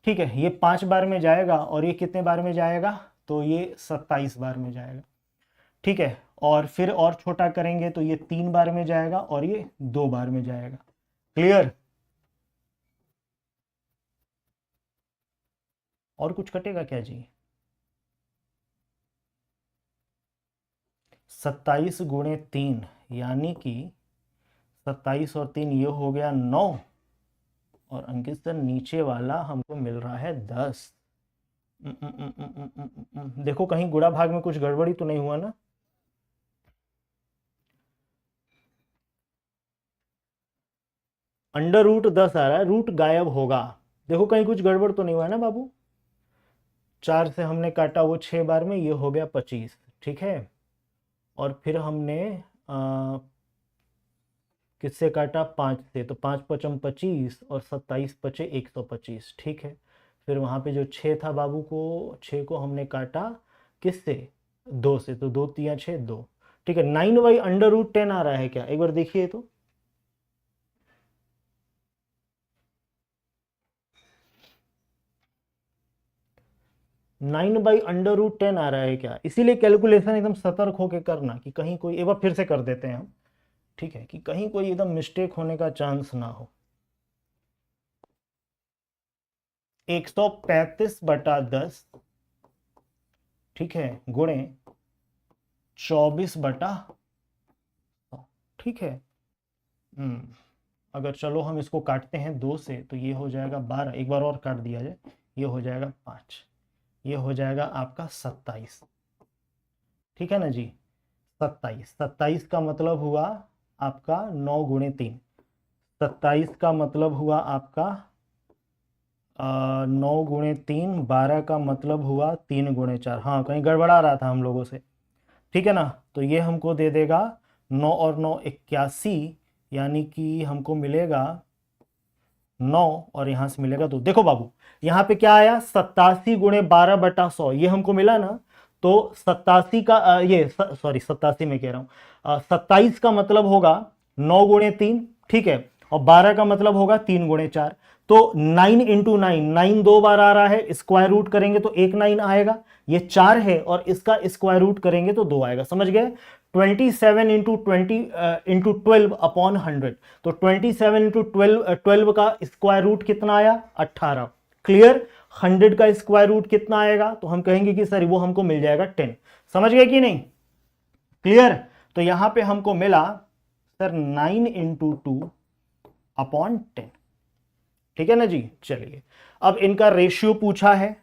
ठीक है, ये 5 बार में जाएगा, और ये कितने बार में जाएगा, तो ये 27 बार में जाएगा। ठीक है, और फिर और छोटा करेंगे तो ये 3 बार में जाएगा, और ये 2 बार में जाएगा। क्लियर, और कुछ कटेगा क्या जी, 27 गुणे 3 यानी कि 27 और 3 ये हो गया 9, और अंकित सर नीचे वाला हमको मिल रहा है 10। देखो कहीं गुणा भाग में कुछ गड़बड़ी तो नहीं हुआ ना, अंडर रूट 10 आ रहा है, रूट गायब होगा, देखो कहीं कुछ गड़बड़ तो नहीं हुआ है ना बाबू। 4 से हमने काटा वो 6 बार में, ये हो गया 25। ठीक है, और फिर हमने किससे काटा, 5 से, तो 5 पचम 25 और 27 पचे 125। ठीक है, फिर वहाँ पे जो 6 था बाबू को, 6 को हमने काटा किससे, 2 से, तो 2 3 6 2। ठीक है, 9 अंडर रूट 10 आ रहा है क्या, एक बार देखिए तो, 9/√10 आ रहा है क्या? इसीलिए कैलकुलेशन एकदम सतर्क होकर करना कि कहीं कोई, एक बार फिर से कर देते हैं हम, ठीक है, कि कहीं कोई एकदम मिस्टेक होने का चांस ना हो। 135/10, ठीक है, गुणे 24/100, ठीक है। अगर चलो हम इसको काटते हैं 2 से तो ये हो जाएगा 12, एक बार और काट दिया जाए, ये हो जाएगा 5, ये हो जाएगा आपका 27, ठीक है ना जी। 27 का मतलब हुआ आपका 9 × 3, 27 का मतलब हुआ आपका 9 × 3, 12 का मतलब हुआ 3 × 4। हाँ, कहीं गड़बड़ा रहा था हम लोगों से, ठीक है ना। तो ये हमको दे देगा 9 और 9 81, यानी कि हमको मिलेगा 9, और यहां से मिलेगा 2। देखो बाबू, यहां पे क्या आया, 87 × 12/100, ये हमको मिला ना। तो 87 का ये सॉरी 87 में कह रहा हूं, 27 का मतलब होगा 9 × 3, ठीक है, और 12 का मतलब होगा 3 × 4। तो 9 × 9, 9 2 बार आ रहा है, स्क्वायर रूट करेंगे तो एक 9 आएगा, ये 4 है, और इसका स्क्वायर रूट करेंगे तो 2 आएगा, समझ गए। 27 × 12 अपॉन 100, तो 27 × 12 का स्क्वायर रूट कितना आया, 18। क्लियर। 100 का स्क्वायर रूट कितना आएगा, तो हम कहेंगे कि सर वो हमको मिल जाएगा 10। समझ गए कि नहीं? क्लियर। तो यहां पे हमको मिला सर 9 × 2 अपॉन 10, ठीक है ना जी। चलिए, अब इनका रेशियो पूछा है,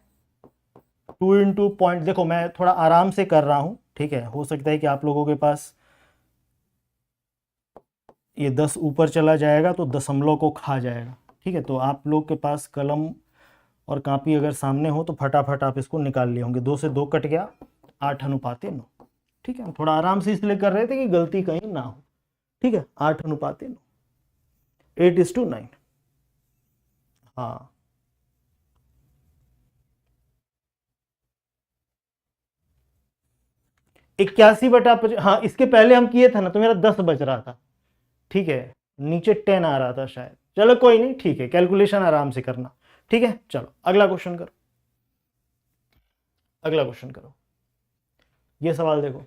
2 × पॉइंट। देखो मैं थोड़ा आराम से कर रहा हूं, ठीक है, हो सकता है कि आप लोगों के पास ये 10 ऊपर चला जाएगा तो दशमलव को खा जाएगा, ठीक है। तो आप लोग के पास कलम और कापी अगर सामने हो तो फटाफट आप इसको निकाल लिए होंगे। 2 से 2 कट गया, 8:9, ठीक है। हम थोड़ा आराम से इसलिए कर रहे थे कि गलती कहीं ना हो, ठीक है। 8:9, 8:9, हाँ 81/50। हाँ, इसके पहले हम किए थे ना तो मेरा 10 बच रहा था, ठीक है, नीचे 10 आ रहा था शायद। चलो कोई नहीं, ठीक है, कैलकुलेशन आराम से करना, ठीक है। चलो अगला क्वेश्चन करो, अगला क्वेश्चन करो। ये सवाल देखो,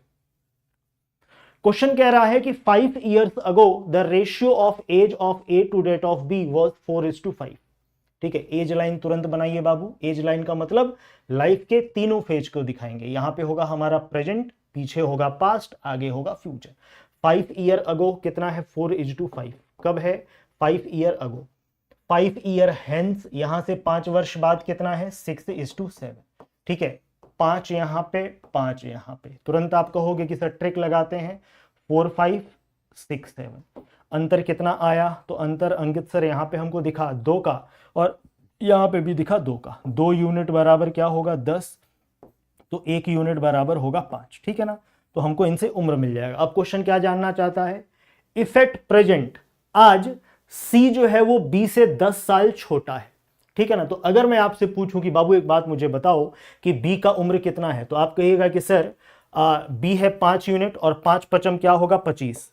क्वेश्चन कह रहा है कि 5 years ago the ratio of age of A to that of B was 4:5, ठीक है। एज लाइन तुरंत बनाइए बाबू। एज लाइन का मतलब लाइफ के तीनों फेज को दिखाएंगे। यहां पे होगा हमारा प्रेजेंट, पीछे होगा पास्ट, आगे होगा फ्यूचर। 5 year अगो कितना है, 4:5। कब है, 5 year अगो। 5 year हेंस, यहां से 5 वर्ष बाद कितना है, 6:7, ठीक है। 5 यहां पे, 5 यहां पे, तुरंत आप कहोगे कि सर ट्रिक लगाते हैं, 4 5 6 7। अंतर कितना आया, तो अंतर अंकित सर यहां पे हमको दिखा 2 का, और यहां पे भी दिखा 2 का। 2 यूनिट बराबर क्या होगा, 10, तो 1 यूनिट बराबर होगा 5, ठीक है ना। तो हमको इनसे उम्र मिल जाएगा। अब क्वेश्चन क्या जानना चाहता है, इफेक्ट प्रेजेंट, आज सी जो है वो बी से 10 साल छोटा है, ठीक है ना। तो अगर मैं आपसे पूछूं कि बाबू एक बात मुझे बताओ कि बी का उम्र कितना है, तो आप कहिएगा कि सर बी है 5 यूनिट, और 5 पचम क्या होगा, 25,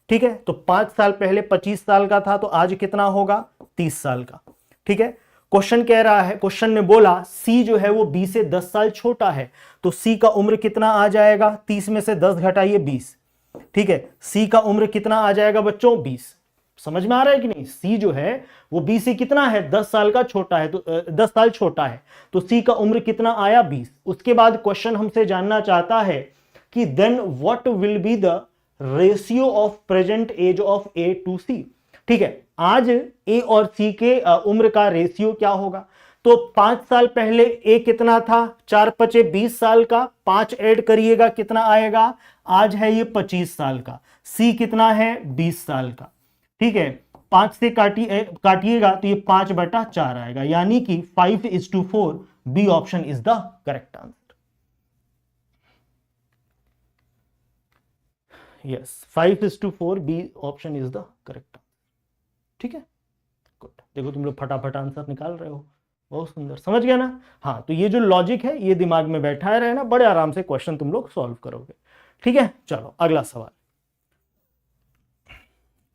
ठीक है। तो 5 साल पहले 25 साल का था, तो आज कितना होगा, 30 साल का, ठीक है। क्वेश्चन कह रहा है, क्वेश्चन ने बोला सी जो है वो बी से 10 साल छोटा है, तो सी का उम्र कितना आ जाएगा, 30 में से 10 घटाइए 20, ठीक है। सी का उम्र कितना आ जाएगा बच्चों, 20। समझ में आ रहा है कि नहीं? सी जो है वो बी से कितना है, 10 साल का छोटा है, तो 10 साल छोटा है, तो सी का उम्र कितना आया, 20। उसके बाद क्वेश्चन हमसे जानना चाहता है कि then what will be the ratio of present age of A to C, ठीक है। आज ए और सी के उम्र का रेशियो क्या होगा, तो 5 साल पहले ए कितना था, 4 5 20 साल का, 5 ऐड करिएगा कितना आएगा, आज है ये 25 साल का। सी कितना है, 20 साल का, ठीक है। 5 से काटिएगा तो ये 5/4 आएगा, यानी कि 5:4, B option is the correct answer. Yes, 5:4, B option is the correct answer, ठीक है। गुड, देखो तुम लोग फटाफट आंसर निकाल रहे हो, बहुत सुंदर, समझ गया ना। हाँ, तो ये जो लॉजिक है ये दिमाग में बैठा है ना, बड़े आराम से क्वेश्चन तुम लोग सॉल्व करोगे, ठीक है। चलो अगला सवाल,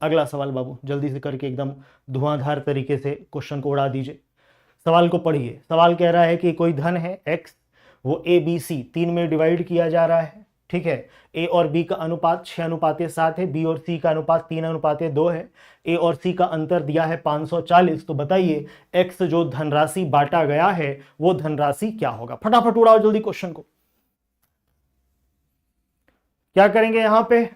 अगला सवाल बाबू जल्दी से करके एकदम धुआंधार तरीके से क्वेश्चन को उड़ा दीजिए। सवाल को पढ़िए। सवाल कह रहा है कि कोई धन है x, वो ए बी सी 3 में डिवाइड किया जा रहा है, ठीक है। ए और बी का अनुपात 6:7 है, बी और सी का अनुपात 3:2 है, ए और सी का अंतर दिया है 540। तो बताइए एक्स जो धनराशि बांटा गया है वो धनराशि क्या होगा। फटाफट उड़ाओ जल्दी क्वेश्चन को। क्या करेंगे यहां पे,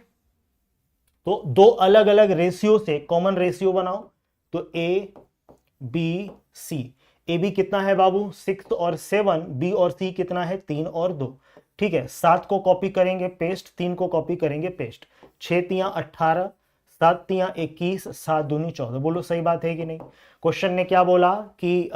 तो दो अलग अलग रेशियो से कॉमन रेशियो बनाओ। तो A B C, A B कितना है बाबू 6 और 7, बी और सी कितना है 3 और 2, ठीक है। 7 को कॉपी करेंगे पेस्ट, 3 को कॉपी करेंगे पेस्ट, 6 तियां 18, 7 तियां 21, 7 दूनी 14। बोलो सही बात है कि नहीं। क्वेश्चन ने क्या बोला कि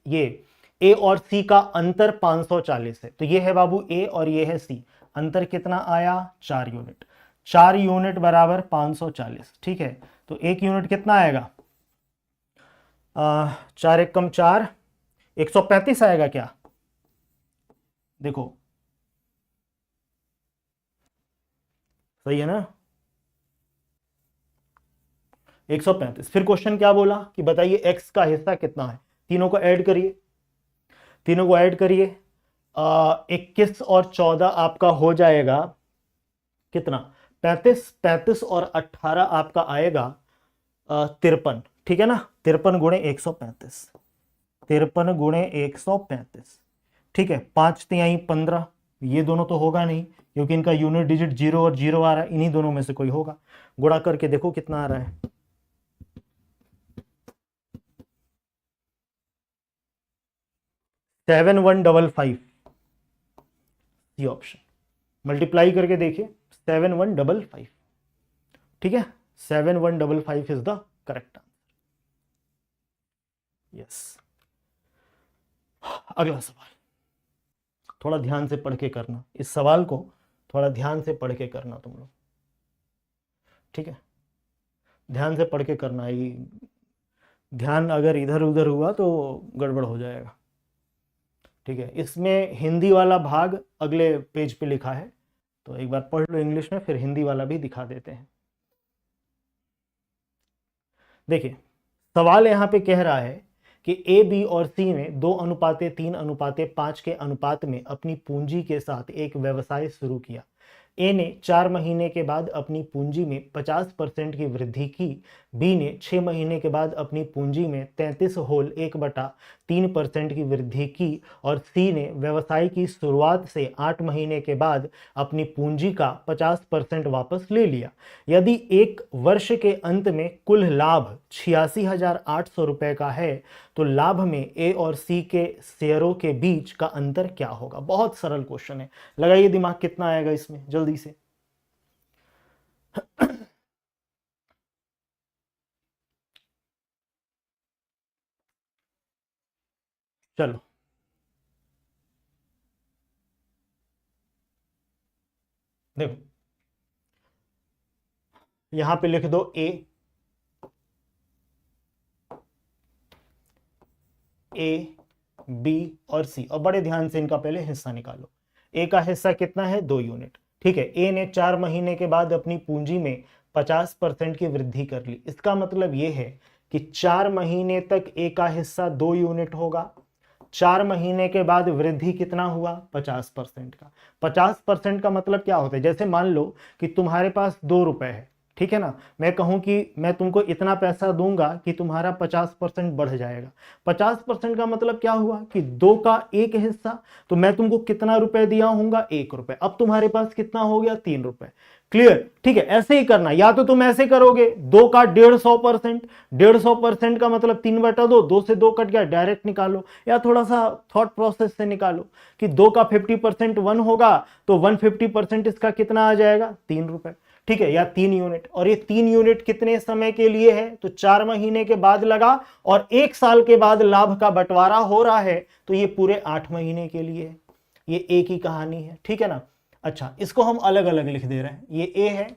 ये ए और सी का अंतर 540 है, तो ये है बाबू ए और ये है सी, अंतर कितना आया 4 यूनिट, 4 यूनिट बराबर 540, ठीक है। तो 1 यूनिट कितना आएगा 4 एक कम 4, 135 आएगा क्या, देखो सही है ना 135। फिर क्वेश्चन क्या बोला कि बताइए x का हिस्सा कितना है, तीनों को ऐड करिए, तीनों को ऐड करिए, 21 और 14 आपका हो जाएगा कितना 35, 35 और 18 आपका आएगा 53, ठीक है ना। 53 गुणे 135, 53 गुणे 135, ठीक है। 5 तिहाई 15, ये दोनों तो होगा नहीं क्योंकि इनका यूनिट डिजिट 0 और 0 आ रहा है, इन्हीं दोनों में से कोई होगा। गुणा करके देखो कितना आ रहा है 7155, ये ऑप्शन। मल्टीप्लाई करके देखिए 7155, ठीक है। 7155 is the correct answer. Yes, अगला सवाल थोड़ा ध्यान से पढ़ के करना, इस सवाल को थोड़ा ध्यान से पढ़ के करना तुम लोग, ठीक है। ध्यान से पढ़ के करना, ये ध्यान अगर इधर उधर हुआ तो गड़बड़ हो जाएगा, ठीक है। इसमें हिंदी वाला भाग अगले पेज पे लिखा है, तो एक बार पढ़ लो इंग्लिश में, फिर हिंदी वाला भी दिखा देते हैं। देखिए सवाल यहां पे कह रहा है कि ए बी और सी ने 2:3:5 के अनुपात में अपनी पूंजी के साथ एक व्यवसाय शुरू किया। ए ने 4 महीने के बाद अपनी पूंजी में 50% की वृद्धि की, बी ने 6 महीने के बाद अपनी पूंजी में 33.1/3% की वृद्धि की और सी ने व्यवसाय की शुरुआत से 8 महीने के बाद अपनी पूंजी का 50% वापस ले लिया। यदि एक वर्ष के अंत में कुल लाभ 86,800 रुपए का है तो लाभ में ए और सी के शेयरों के बीच का अंतर क्या होगा। बहुत सरल क्वेश्चन है, लगाइए दिमाग कितना आएगा इसमें जल्दी से। चलो देखो यहां पे लिख दो ए बी और सी, और बड़े ध्यान से इनका पहले हिस्सा निकालो। ए का हिस्सा कितना है 2 यूनिट, ठीक है। ए ने 4 महीने के बाद अपनी पूंजी में 50% की वृद्धि कर ली। इसका मतलब यह है कि 4 महीने तक ए का हिस्सा 2 यूनिट होगा, 4 महीने के बाद वृद्धि कितना हुआ 50% का। 50% का मतलब क्या होता है, जैसे मान लो कि तुम्हारे पास 2 रुपए है, ठीक है ना। मैं कहूं कि मैं तुमको इतना पैसा दूंगा कि तुम्हारा 50% बढ़ जाएगा। 50% का मतलब क्या हुआ कि 2 का 1 हिस्सा, तो मैं तुमको कितना रुपए दिया होऊंगा 1 रुपए, अब तुम्हारे पास कितना हो गया 3 रुपए। क्लियर, ठीक है। ऐसे ही करना, या तो तुम ऐसे करोगे 2 का 150%, 150% का मतलब 3/2, 2 से 2 कट गया डायरेक्ट निकालो, या थोड़ा सा थॉट प्रोसेस से निकालो कि 2 का 50% 1 होगा तो 150% इसका कितना आ जाएगा 3 रुपए, ठीक है, या 3 यूनिट। और ये 3 यूनिट कितने समय के लिए है, तो 4 महीने के बाद लगा और 1 साल के बाद लाभ का बंटवारा हो रहा है, तो ये पूरे 8 महीने के लिए है। ये एक ही कहानी है, ठीक है ना। अच्छा, इसको हम अलग अलग लिख दे रहे हैं, ये ए है,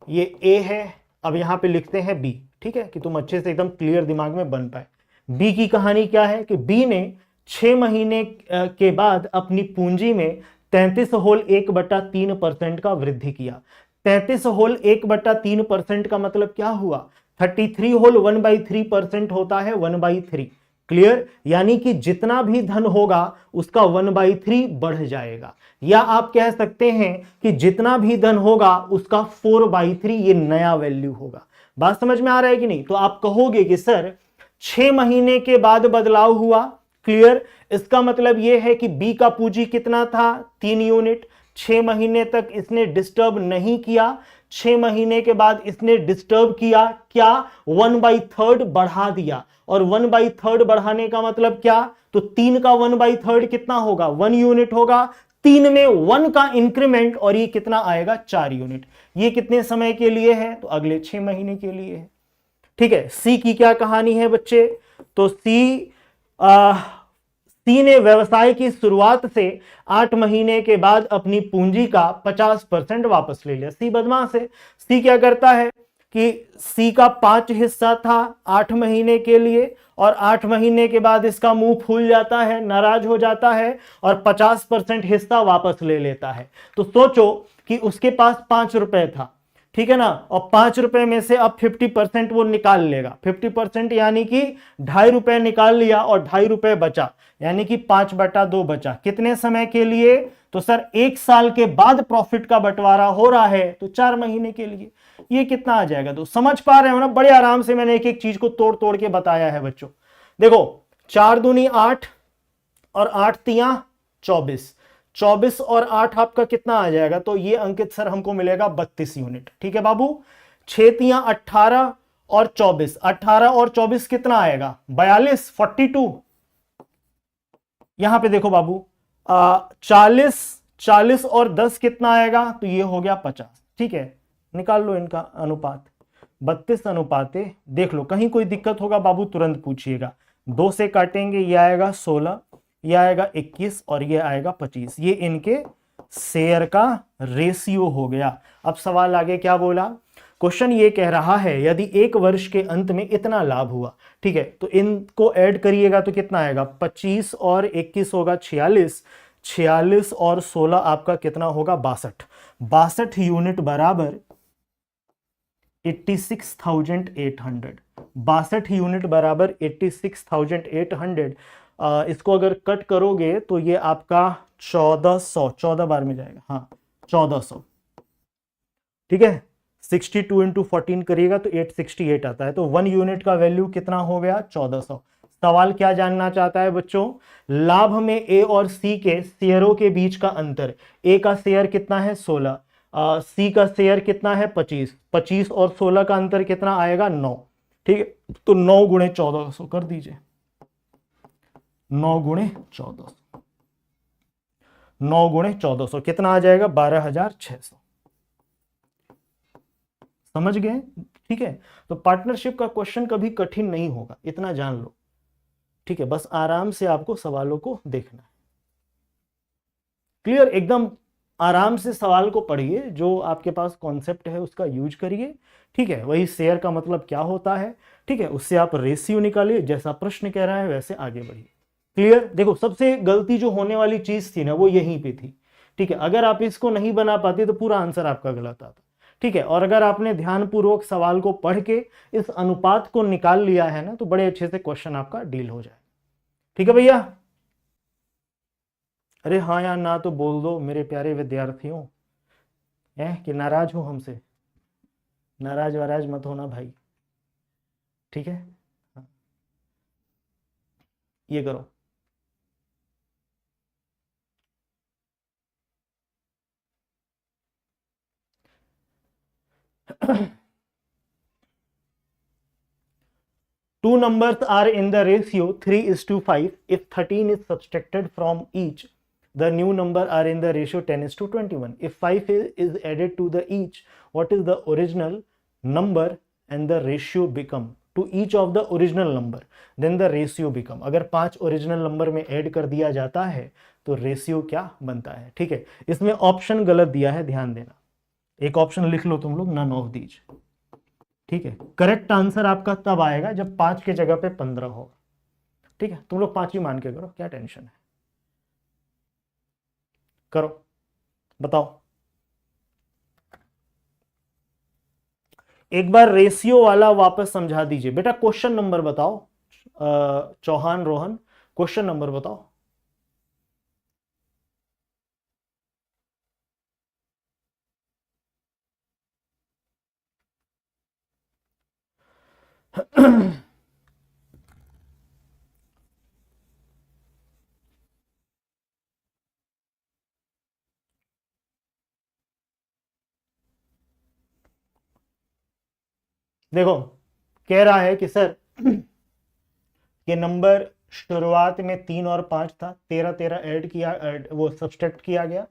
ये ए है, अब यहां पे लिखते हैं बी, ठीक है, कि तुम अच्छे से एकदम क्लियर दिमाग में बन पाए। बी की कहानी क्या है कि बी ने 6 महीने के बाद अपनी पूंजी में 33.1/3% का वृद्धि किया। 33.1/3% का मतलब क्या हुआ, 33 होल 1/3% होता है 1/3, क्लियर? यानी कि जितना भी धन होगा उसका 1/3 बढ़ जाएगा, या आप कह सकते हैं कि जितना भी धन होगा उसका 4/3 ये नया वैल्यू होगा। बात समझ में आ रहा है कि नहीं? तो आप कहोगे कि सर 6 महीने के बाद बदलाव हुआ, क्लियर? इसका मतलब यह है कि बी का पूंजी कितना था? 3 यूनिट। 6 महीने तक इसने डिस्टर्ब नहीं किया, 6 महीने के बाद इसने डिस्टर्ब किया, क्या? 1/3 बढ़ा दिया। और 1/3 बढ़ाने का मतलब क्या? तो 3 का 1/3 कितना होगा? 1 यूनिट होगा। 3 में 1 का इंक्रीमेंट, और ये कितना आएगा? 4 यूनिट। ये कितने समय के लिए है? तो अगले 6 महीने के लिए है। ठीक है, सी की क्या कहानी है बच्चे? तो सी ने व्यवसाय की शुरुआत से 8 महीने के बाद अपनी पूंजी का 50% वापस ले लिया। सी बदमाश है। सी क्या करता है कि सी का 5 हिस्सा था 8 महीने के लिए, और 8 महीने के बाद इसका मुंह फूल जाता है, नाराज हो जाता है, और 50% हिस्सा वापस ले लेता है। तो सोचो कि उसके पास 5 रुपए था, ठीक है ना, और 5 रुपए में से अब 50% वो निकाल लेगा। 50% यानी कि 2.5 रुपए निकाल लिया, और 2.5 रुपए बचा, यानी कि 5/2 बचा। कितने समय के लिए? तो सर 1 साल के बाद प्रॉफिट का बंटवारा हो रहा है, तो 4 महीने के लिए। ये कितना आ जाएगा? तो समझ पा रहे हो ना? बड़े आराम से मैंने एक एक चीज को तोड़ तोड़ के बताया है बच्चों। देखो 4 दूनी 8 और 8 तिया 24, 24 और 8 आपका कितना आ जाएगा? तो ये अंकित सर हमको मिलेगा 32 यूनिट। ठीक है बाबू। 6 तिया 18 और 24, 18 और 24 कितना आएगा? 42, 42। यहां पे देखो बाबू 40 और 10 कितना आएगा? तो ये हो गया 50। ठीक है, निकाल लो इनका अनुपात। 32 अनुपाते, देख लो कहीं कोई दिक्कत होगा बाबू तुरंत पूछिएगा। 2 से काटेंगे, ये आएगा 16, ये आएगा 21 और ये आएगा 25। ये इनके शेयर का रेशियो हो गया। अब सवाल आगे क्या बोला? क्वेश्चन ये कह रहा है यदि 1 वर्ष के अंत में इतना लाभ हुआ, ठीक है, तो इनको ऐड करिएगा तो कितना आएगा? 25 और 21 होगा 46, 46 और 16 आपका कितना होगा? 62। 62 यूनिट बराबर 86,800। 62 यूनिट बराबर 86,800। इसको अगर कट करोगे तो ये आपका 1400, 14 बार में जाएगा, हाँ 1400। ठीक है, 62 इंटू 14 करिएगा तो 868 आता है। तो 1 यूनिट का वैल्यू कितना हो गया? 1400। सवाल क्या जानना चाहता है बच्चों? लाभ में ए और सी के शेयरों के बीच का अंतर। ए का शेयर कितना है? 16, सी का शेयर कितना है? 25। 25 और 16 का अंतर कितना आएगा? 9। ठीक है, तो 9 गुणे 1400 कर दीजिए। 9 गुणे 1400, 9 गुणे 1400 कितना आ जाएगा? 12,600। समझ गए? ठीक है, तो पार्टनरशिप का क्वेश्चन कभी कठिन नहीं होगा, इतना जान लो। ठीक है, बस आराम से आपको सवालों को देखना है। क्लियर? एकदम आराम से सवाल को पढ़िए, जो आपके पास कॉन्सेप्ट है उसका यूज करिए। ठीक है, वही शेयर का मतलब क्या होता है, ठीक है, उससे आप रेशियो निकालिए, जैसा प्रश्न कह रहा है वैसे आगे बढ़िए। क्लियर? देखो सबसे गलती जो होने वाली चीज थी ना वो यहीं पे थी। ठीक है, अगर आप इसको नहीं बना पाते तो पूरा आंसर आपका गलत आता। ठीक है, और अगर आपने ध्यानपूर्वक सवाल को पढ़ के इस अनुपात को निकाल लिया है ना तो बड़े अच्छे से क्वेश्चन आपका डील हो जाए। ठीक है भैया? अरे हाँ या ना तो बोल दो मेरे प्यारे विद्यार्थियों, है कि नाराज हो हमसे? नाराज वाराज मत होना भाई। ठीक है, हाँ। ये करो। Two numbers are in the ratio 3:5. If 13 is subtracted from each, the new number are in the ratio 10:21. If 5 is added to the each, what is the original number and the ratio become? To each of the original number, then the ratio become. अगर 5 ओरिजिनल नंबर में ऐड कर दिया जाता है तो रेशियो क्या बनता है? ठीक है, इसमें ऑप्शन गलत दिया है, ध्यान देना। एक ऑप्शन लिख लो तुम लोग, नन ऑफ दीज। ठीक है, करेक्ट आंसर आपका तब आएगा जब 5 के जगह पे 15 होगा। ठीक है, तुम लोग 5 ही मान के करो, क्या टेंशन है? करो, बताओ। एक बार रेशियो वाला वापस समझा दीजिए बेटा। क्वेश्चन नंबर बताओ, चौहान रोहन, क्वेश्चन नंबर बताओ। देखो, कह रहा है कि सर ये नंबर शुरुआत में 3 और 5 था, 13 13 ऐड किया, वो सब्सट्रैक्ट किया गया,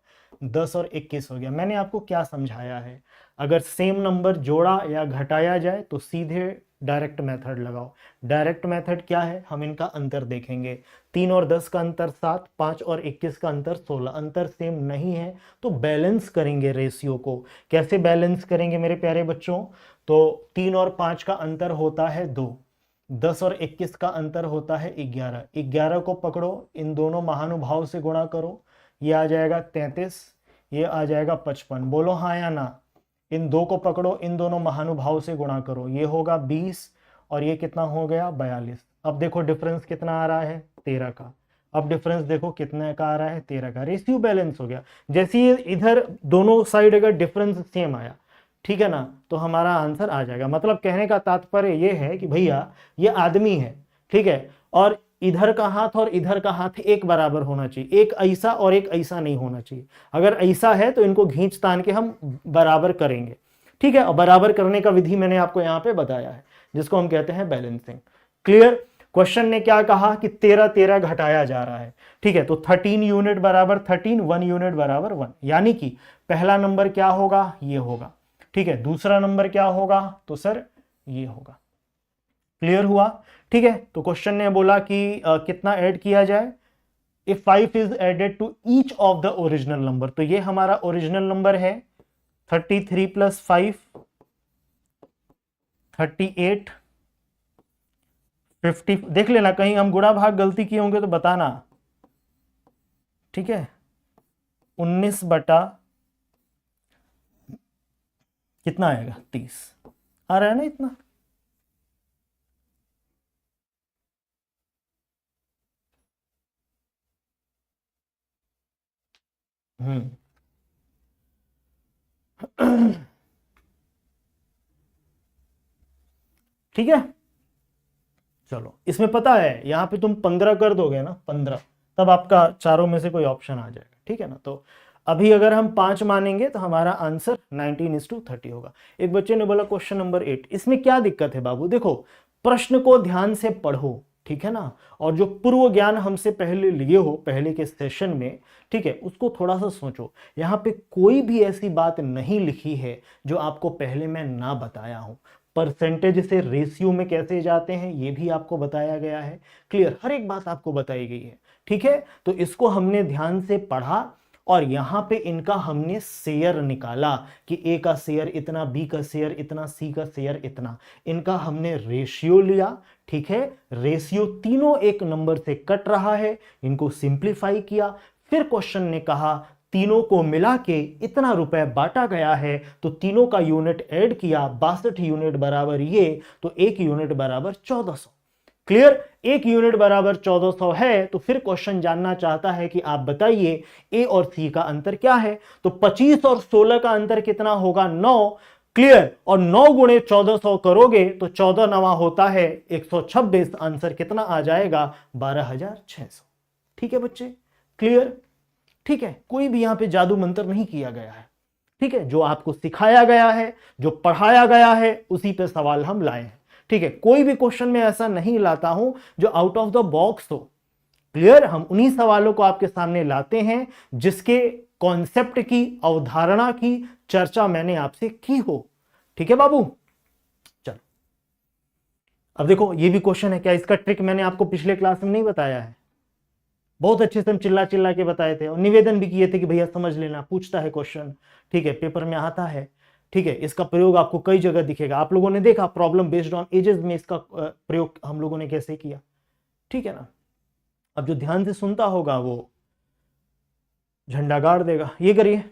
10 और 21 हो गया। मैंने आपको क्या समझाया है, अगर सेम नंबर जोड़ा या घटाया जाए तो सीधे डायरेक्ट मेथड लगाओ। डायरेक्ट मेथड क्या है, हम इनका अंतर देखेंगे। 3 और 10 का अंतर 7, 5 और 21 का अंतर 16, अंतर सेम नहीं है तो बैलेंस करेंगे रेशियो को। कैसे बैलेंस करेंगे मेरे प्यारे बच्चों, तो 3 और 5 का अंतर होता है 2, 10 और 21 का अंतर होता है 11, 11 को पकड़ो, इन दोनों महानुभाव से गुणा करो, ये आ जाएगा 33, ये आ जाएगा 55। बोलो हाँ या ना। इन दो को पकड़ो, इन दोनों महानुभाव से गुणा करो, ये होगा 20 और ये कितना हो गया 42। अब देखो डिफरेंस कितना आ रहा है 13 का। अब डिफरेंस देखो कितने का आ रहा है 13 का। रेशियो बैलेंस हो गया। जैसे ही इधर दोनों साइड अगर डिफरेंस सेम आया, ठीक है ना, तो हमारा आंसर आ जाएगा। मतलब कहने का तात्पर्य ये है कि भैया ये आदमी है, ठीक है, और इधर का हाथ और इधर का हाथ एक बराबर होना चाहिए, एक ऐसा और एक ऐसा नहीं होना चाहिए। अगर ऐसा है तो इनको खींच तान के हम बराबर करेंगे, ठीक है। और बराबर करने का विधि मैंने आपको यहां पे बताया है, जिसको हम कहते हैं बैलेंसिंग। क्लियर। क्वेश्चन ने क्या कहा कि 13 13 घटाया जा रहा है, ठीक है, तो 13 यूनिट बराबर 13, 1 यूनिट बराबर 1, यानी कि पहला नंबर क्या होगा, ये होगा, ठीक है। दूसरा नंबर क्या होगा, तो सर ये होगा। क्लियर हुआ, ठीक है। तो क्वेश्चन ने बोला कि कितना ऐड किया जाए, if 5 is added to each of the original number, तो ये हमारा ओरिजिनल नंबर है 33 + 5 38 50। देख लेना कहीं हम गुणा भाग गलती किए होंगे तो बताना, ठीक है। 19 बटा कितना आएगा 30 आ रहा है ना इतना। हम्म ठीक है। चलो, इसमें पता है यहां पे तुम 15 कर दोगे ना, 15, तब आपका चारों में से कोई ऑप्शन आ जाएगा, ठीक है ना। तो अभी अगर हम 5 मानेंगे तो हमारा आंसर 19:30 होगा। एक बच्चे ने बोला क्वेश्चन नंबर 8, इसमें क्या दिक्कत है बाबू। देखो, प्रश्न को ध्यान से पढ़ो, ठीक है ना, और जो पूर्व ज्ञान हमसे पहले लिए हो पहले के सेशन में, ठीक है, उसको थोड़ा सा सोचो। यहां पे कोई भी ऐसी बात नहीं लिखी है जो आपको पहले मैं ना बताया हूं। परसेंटेज से रेशियो में कैसे जाते हैं ये भी आपको बताया गया है। क्लियर, हर एक बात आपको बताई गई है, ठीक है। तो इसको हमने ध्यान से पढ़ा और यहां पे इनका हमने शेयर निकाला कि ए का शेयर इतना, बी का शेयर इतना, सी का शेयर इतना, इनका हमने रेशियो लिया, ठीक है। रेशियो तीनों एक नंबर से कट रहा है, इनको सिंप्लीफाई किया। फिर क्वेश्चन ने कहा तीनों को मिला के इतना रुपए बांटा गया है, तो तीनों का यूनिट ऐड किया, 62 यूनिट बराबर ये, तो 1 यूनिट बराबर 1400। क्लियर, 1 यूनिट बराबर 1400 है। तो फिर क्वेश्चन जानना चाहता है कि आप बताइए ए और सी का अंतर क्या है। तो 25 और 16 का अंतर कितना होगा, 9। क्लियर, और 9 गुणे 1400 करोगे तो 14 नवा होता है 126। आंसर कितना आ जाएगा 12,600। ठीक है बच्चे, क्लियर, ठीक है। कोई भी यहां पे जादू मंत्र नहीं किया गया है, ठीक है। जो आपको सिखाया गया है, जो पढ़ाया गया है, उसी पे सवाल हम लाए हैं, ठीक है। कोई भी क्वेश्चन में ऐसा नहीं लाता हूं जो आउट ऑफ द बॉक्स हो। क्लियर, हम उन्हीं सवालों को आपके सामने लाते हैं जिसके कॉन्सेप्ट की, अवधारणा की चर्चा मैंने आपसे की हो, ठीक है बाबू। चलो, अब देखो ये भी क्वेश्चन है, क्या इसका ट्रिक मैंने आपको पिछले क्लास में नहीं बताया है। बहुत अच्छे से हम चिल्ला चिल्ला के बताए थे और निवेदन भी किए थे कि भैया समझ लेना, पूछता है क्वेश्चन, ठीक है, पेपर में आता है, ठीक है। इसका प्रयोग आपको कई जगह दिखेगा। आप लोगों ने देखा प्रॉब्लम बेस्ड ऑन एजेस में इसका प्रयोग हम लोगों ने कैसे किया, ठीक है ना। अब जो ध्यान से सुनता होगा वो झंडा गाड़ देगा। ये करिए,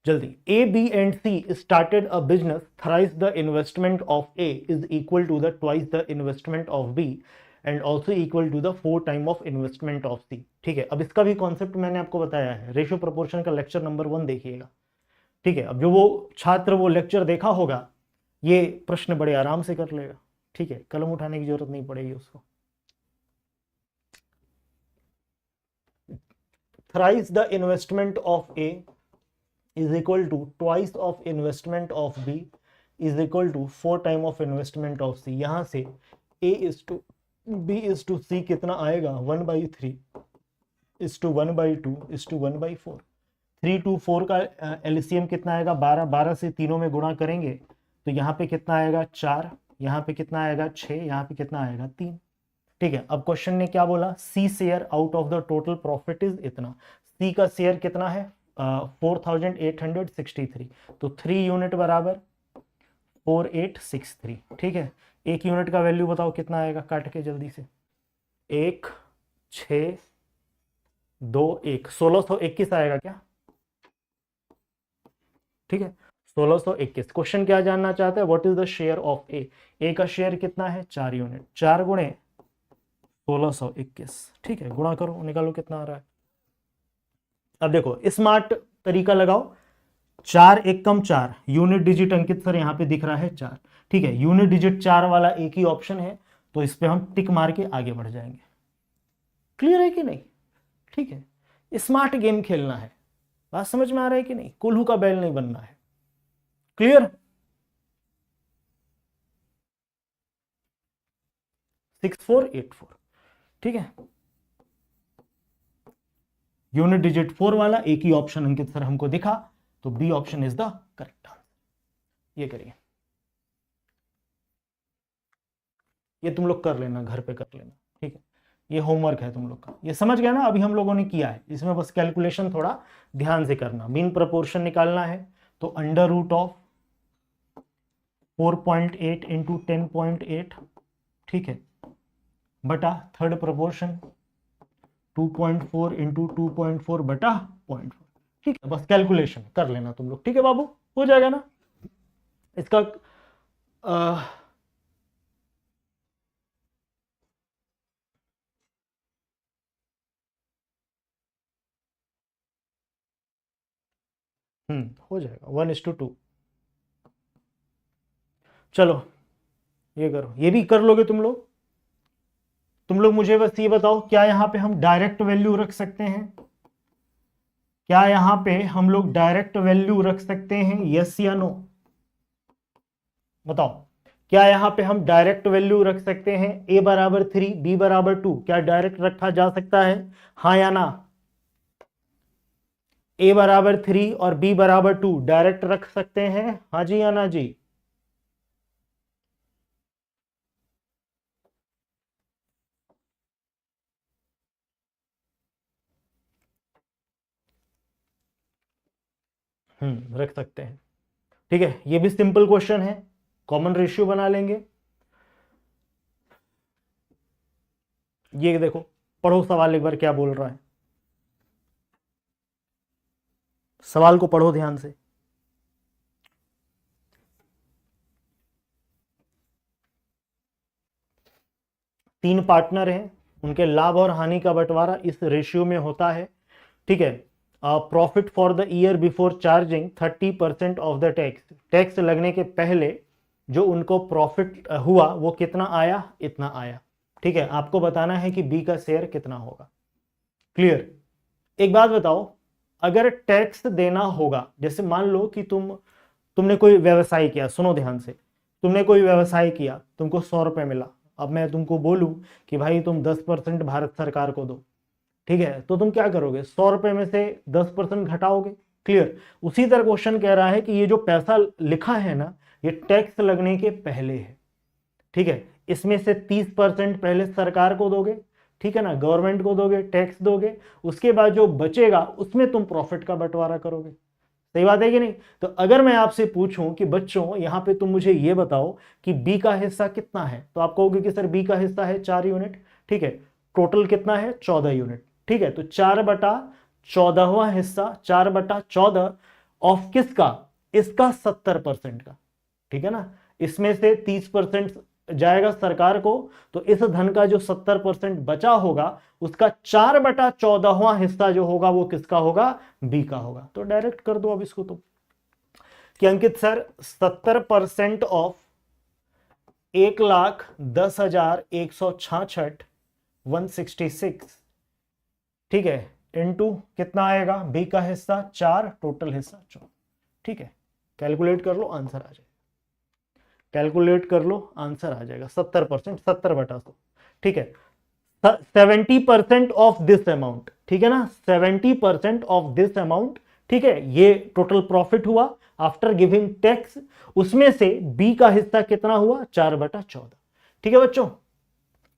जल्दी। A B and C started a business, thrice the investment of A is equal to the twice the investment of B and also equal to the 4 time of investment of C. ठीक है, अब इसका भी कॉन्सेप्ट मैंने आपको बताया है, रेशियो प्रोपोर्शन का लेक्चर नंबर 1 देखिएगा। ठीक है, अब जो वो छात्र वो लेक्चर देखा होगा ये प्रश्न बड़े आराम से कर लेगा। ठीक है, कलम उठाने की जरूरत नहीं पड़ेगी उसको। Thrice the investment of A is equal to twice of investment of B is equal to 4 time of investment of C। यहां से A is to B is to C कितना आएगा 1/3 is to 1/2 is to 1/4। 3 to 4 का एलसीएम कितना आएगा 12, 12 से तीनों में गुणा करेंगे तो यहाँ पे कितना आएगा 4, यहाँ पे कितना आएगा 6, यहाँ पे कितना आएगा 3। ठीक है, अब क्वेश्चन ने क्या बोला, C share out of the total profit is इतना। सी का शेयर कितना है 4863, तो 3 यूनिट बराबर 4863। ठीक है, एक यूनिट का वैल्यू बताओ कितना आएगा, काट के जल्दी से। 1 6 2 1 1621 आएगा क्या? ठीक है, 1621। क्वेश्चन क्या जानना चाहता है, what is the share of A. A का शेयर कितना है 4 यूनिट, 4 गुणे 1621। ठीक है, गुणा करो, निकालो कितना आ रहा है। अब देखो स्मार्ट तरीका लगाओ, 4 1 कम 4, यूनिट डिजिट अंकित सर यहाँ पे दिख रहा है 4। ठीक है, यूनिट डिजिट 4 वाला एक ही ऑप्शन है तो इस पे हम टिक मार के आगे बढ़ जाएंगे। क्लियर है कि नहीं? ठीक है, स्मार्ट गेम खेलना है, बात समझ में आ रहा है कि नहीं? कोल्हू का बैल नहीं बनना है। क्लियर? 6484। ठीक है, यूनिट डिजिट 4 वाला एक ही ऑप्शन अंकित सर हमको दिखा तो B option is the correct answer. ये करिए, ये तुम लोग कर लेना, घर पे कर लेना। ठीक है, ये होमवर्क है तुम लोग का, ये समझ गया ना, अभी हम लोगों ने किया है। इसमें बस कैलकुलेशन थोड़ा ध्यान से करना। मीन प्रपोर्शन निकालना है तो अंडर रूट ऑफ 4.8 इंटू 10.8। ठीक है, बटा थर्ड प्रपोर्शन 2.4 इंटू 2.4 बटा 0.4। ठीक है, बस कैलकुलेशन कर लेना तुम लोग। ठीक है बाबू, हो जाएगा ना इसका। हो जाएगा 1:2। चलो ये करो, ये भी कर लोगे तुम लोग। तुम लोग मुझे बस ये बताओ, क्या यहां पे हम डायरेक्ट वैल्यू रख सकते हैं? क्या यहां पे हम लोग डायरेक्ट वैल्यू रख सकते हैं, यस या नो? बताओ, क्या यहां पे हम डायरेक्ट वैल्यू रख सकते हैं? ए बराबर 3 बी बराबर 2, क्या डायरेक्ट रखा जा सकता है, हाँ या ना? ए बराबर 3 और बी बराबर 2 डायरेक्ट रख सकते हैं, हाँ जी या ना जी? रख सकते हैं। ठीक है, ये भी सिंपल क्वेश्चन है, कॉमन रेशियो बना लेंगे। ये देखो, पढ़ो सवाल एक बार क्या बोल रहा है, सवाल को पढ़ो ध्यान से। तीन पार्टनर हैं, उनके लाभ और हानि का बंटवारा इस रेशियो में होता है। ठीक है, profit for the year before charging 30% of the tax. Tax लगने के पहले जो उनको प्रॉफिट हुआ वो कितना आया, इतना आया। ठीक है, आपको बताना है कि बी का शेयर कितना होगा। क्लियर? एक बात बताओ, अगर टैक्स देना होगा, जैसे मान लो कि तुमने कोई व्यवसाय किया, सुनो ध्यान से, तुमने कोई व्यवसाय किया, तुमको 100 रुपये मिला। अब मैं तुमको बोलूं कि भाई तुम 10% भारत सरकार को दो, ठीक है, तो तुम क्या करोगे, 100 रुपये में से 10% घटाओगे। क्लियर? उसी तरह क्वेश्चन कह रहा है कि ये जो पैसा लिखा है ना, ये टैक्स लगने के पहले है। ठीक है, इसमें से 30% पहले सरकार को दोगे, ठीक है ना, गवर्नमेंट को दोगे, टैक्स दोगे, उसके बाद जो बचेगा उसमें तुम प्रॉफिट का बंटवारा करोगे। सही बात है कि नहीं? तो अगर मैं आपसे पूछूं कि बच्चों यहां पे तुम मुझे ये बताओ कि बी का हिस्सा कितना है, तो आप कहोगे कि सर बी का हिस्सा है 4 यूनिट। ठीक है, टोटल कितना है 14 यूनिट। ठीक है, तो 4/14वां हिस्सा 4/14 ऑफ किसका, इसका 70% का, ठीक है ना। इसमें से 30% जाएगा सरकार को, तो इस धन का जो 70% बचा होगा उसका 4/14वां हिस्सा जो होगा वो किसका होगा, बी का होगा। तो डायरेक्ट कर दो अब इसको तो, कि अंकित सर 70% ऑफ 1,10,166 166, ठीक है, इनटू कितना आएगा, बी का हिस्सा 4, टोटल हिस्सा 4, ठीक है। कैलकुलेट कर लो, आंसर आ जाएगा, कैलकुलेट कर लो, आंसर आ जाएगा 70%, 70/100, ठीक है। 70% ऑफ दिस अमाउंट, ठीक है ना, 70% ऑफ दिस अमाउंट, ठीक है, ये टोटल प्रॉफिट हुआ आफ्टर गिविंग टैक्स, उसमें से बी का हिस्सा कितना हुआ, 4/14, ठीक है बच्चों।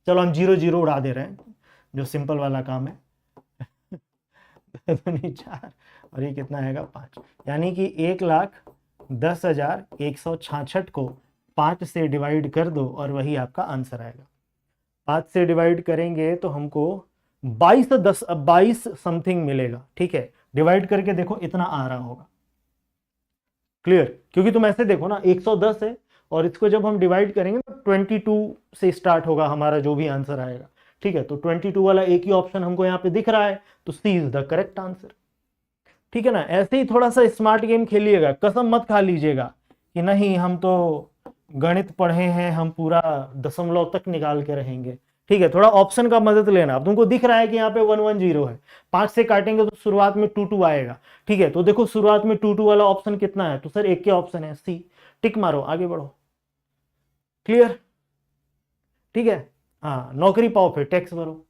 चलो हम 0 उड़ा दे रहे हैं, जो सिंपल वाला काम है। 4 और ये कितना आएगा 5, यानी कि 1,10,166 को 5 से डिवाइड कर दो और वही आपका आंसर आएगा। 5 से डिवाइड करेंगे तो हमको 22 समथिंग मिलेगा, ठीक है। डिवाइड करके देखो इतना आ रहा होगा, क्लियर, क्योंकि तुम ऐसे देखो ना 110 है और इसको जब हम डिवाइड करेंगे तो 22 से स्टार्ट होगा हमारा जो भी आंसर आएगा, ठीक है। तो 22 वाला एक ही ऑप्शन हमको यहाँ पे दिख रहा है, तो सी इज द करेक्ट आंसर, ठीक है ना। ऐसे ही थोड़ा सा स्मार्ट गेम खेलिएगा, कसम मत खा लीजिएगा कि नहीं हम तो गणित पढ़े हैं, हम पूरा दशमलव तक निकाल के रहेंगे, ठीक है। थोड़ा ऑप्शन का मदद लेना। अब तुमको दिख रहा है कि यहाँ पे 110 है, 5 से काटेंगे तो शुरुआत में 22 आएगा, ठीक है। तो देखो शुरुआत में 22 वाला ऑप्शन कितना है, तो सर एक के ऑप्शन है सी, टिक मारो, आगे बढ़ो, क्लियर, ठीक है। हाँ, नौकरी पाओ फिर टैक्स भरो,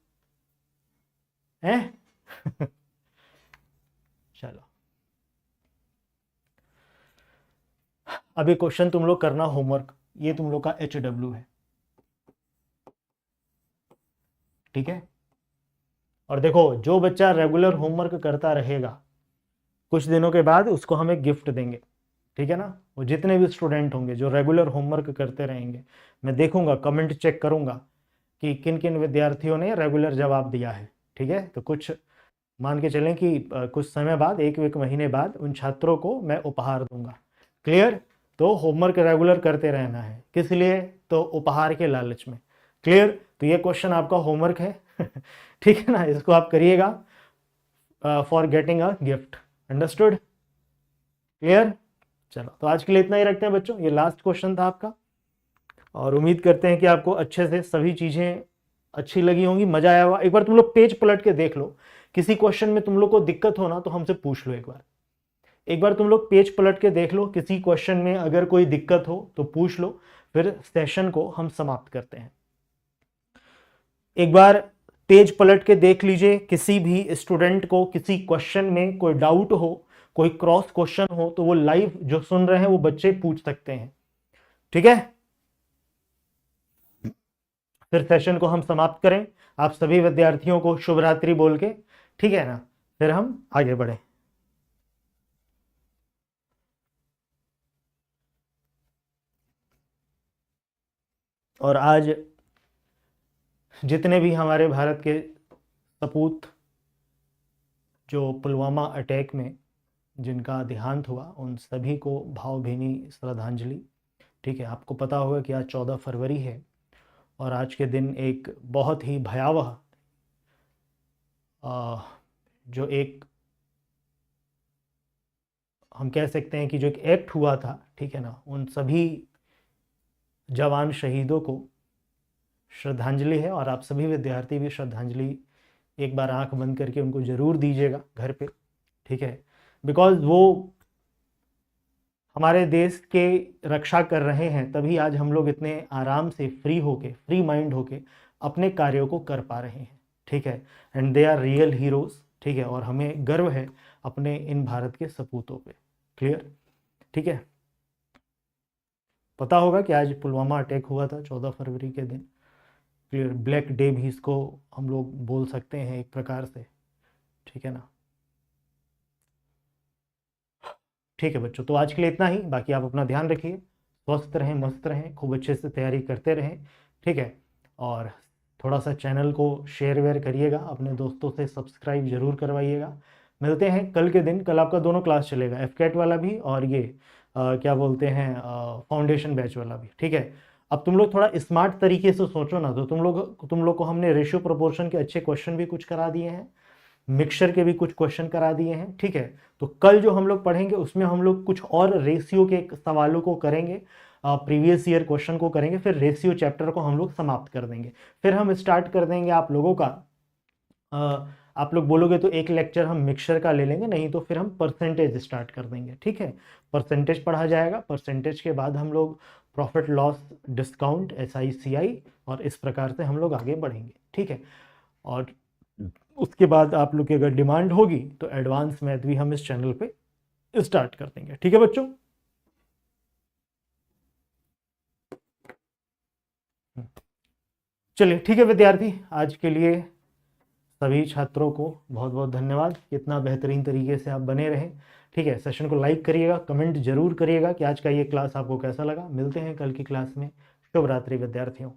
है। चलो अब ये क्वेश्चन तुम लोग करना होमवर्क, ये तुम लोग का HW है, ठीक है। और देखो जो बच्चा रेगुलर होमवर्क करता रहेगा कुछ दिनों के बाद उसको हम एक गिफ्ट देंगे, ठीक है ना। वो जितने भी स्टूडेंट होंगे जो रेगुलर होमवर्क करते रहेंगे, मैं देखूंगा, कमेंट चेक करूंगा कि किन किन विद्यार्थियों ने रेगुलर जवाब दिया है, ठीक है। तो कुछ मान के चलें कि कुछ समय बाद, एक महीने बाद उन छात्रों को मैं उपहार दूंगा, क्लियर। तो होमवर्क रेगुलर करते रहना है, किस लिए, तो उपहार के लालच में, क्लियर। तो ये क्वेश्चन आपका होमवर्क है, ठीक है ना, इसको आप करिएगा for getting a gift, understood, clear. चलो तो आज के लिए इतना ही रखते हैं बच्चों, ये लास्ट क्वेश्चन था आपका, और उम्मीद करते हैं कि आपको अच्छे से सभी चीज़ें अच्छी लगी होंगी, मजा आया होगा। एक बार तुम लोग पेज पलट के देख लो, किसी क्वेश्चन में तुम लोग को दिक्कत हो ना तो हमसे पूछ लो, एक बार तुम लोग पेज पलट के देख लो, किसी क्वेश्चन में अगर कोई दिक्कत हो तो पूछ लो, फिर सेशन को हम समाप्त करते हैं। एक बार पेज पलट के देख लीजिए, किसी भी स्टूडेंट को किसी क्वेश्चन में कोई डाउट हो, कोई क्रॉस क्वेश्चन हो, तो वो लाइव जो सुन रहे हैं वो बच्चे पूछ सकते हैं, ठीक है। फिर सेशन को हम समाप्त करें, आप सभी विद्यार्थियों को शुभ रात्रि बोल के, ठीक है ना, फिर हम आगे बढ़े। और आज जितने भी हमारे भारत के सपूत जो पुलवामा अटैक में जिनका देहांत हुआ, उन सभी को भावभीनी श्रद्धांजलि, ठीक है। आपको पता होगा कि आज 14 फरवरी है और आज के दिन एक बहुत ही भयावह जो एक हम कह सकते हैं कि जो एक एक्ट हुआ था, ठीक है ना, उन सभी जवान शहीदों को श्रद्धांजलि है। और आप सभी विद्यार्थी भी श्रद्धांजलि एक बार आंख बंद करके उनको ज़रूर दीजिएगा घर पे, ठीक है। बिकॉज वो हमारे देश के रक्षा कर रहे हैं, तभी आज हम लोग इतने आराम से फ्री माइंड होके अपने कार्यों को कर पा रहे हैं, ठीक है। And they are real heroes, ठीक है। और हमें गर्व है अपने इन भारत के सपूतों पे, क्लियर, ठीक है। पता होगा कि आज पुलवामा अटैक हुआ था 14 फरवरी के दिन, क्लियर, ब्लैक डे भी इसको हम लोग बोल सकते हैं एक प्रकार से, ठीक है ना। ठीक है बच्चों, तो आज के लिए इतना ही, बाकी आप अपना ध्यान रखिए, स्वस्थ रहें, मस्त रहें, खूब अच्छे से तैयारी करते रहें, ठीक है। और थोड़ा सा चैनल को शेयर वेयर करिएगा, अपने दोस्तों से सब्सक्राइब जरूर करवाइएगा, मिलते हैं कल के दिन। कल आपका दोनों क्लास चलेगा, एफकेट वाला भी और ये क्या बोलते हैं फाउंडेशन बैच वाला भी, ठीक है। अब तुम लोग थोड़ा स्मार्ट तरीके से सोचो ना, तो तुम लोग को हमने रेशियो प्रोपोर्शन के अच्छे क्वेश्चन भी कुछ करा दिए हैं, मिक्सचर के भी कुछ क्वेश्चन करा दिए हैं, ठीक है। तो कल जो हम लोग पढ़ेंगे उसमें हम लोग कुछ और रेशियो के सवालों को करेंगे, प्रीवियस ईयर क्वेश्चन को करेंगे, फिर रेशियो चैप्टर को हम लोग समाप्त कर देंगे। फिर हम स्टार्ट कर देंगे आप लोगों का, आप लोग बोलोगे तो एक लेक्चर हम मिक्सचर का ले लेंगे, नहीं तो फिर हम परसेंटेज स्टार्ट कर देंगे, ठीक है। परसेंटेज पढ़ा जाएगा, परसेंटेज के बाद हम लोग प्रॉफिट लॉस डिस्काउंट SICI और इस प्रकार से हम लोग आगे बढ़ेंगे, ठीक है। और उसके बाद आप लोग की अगर डिमांड होगी तो एडवांस मैथ भी हम इस चैनल पे स्टार्ट कर देंगे, ठीक है बच्चों। चलिए ठीक है विद्यार्थी, आज के लिए सभी छात्रों को बहुत बहुत धन्यवाद, कितना बेहतरीन तरीके से आप बने रहें, ठीक है। सेशन को लाइक करिएगा, कमेंट जरूर करिएगा कि आज का ये क्लास आपको कैसा लगा। मिलते हैं कल की क्लास में। शुभ रात्रि विद्यार्थियों।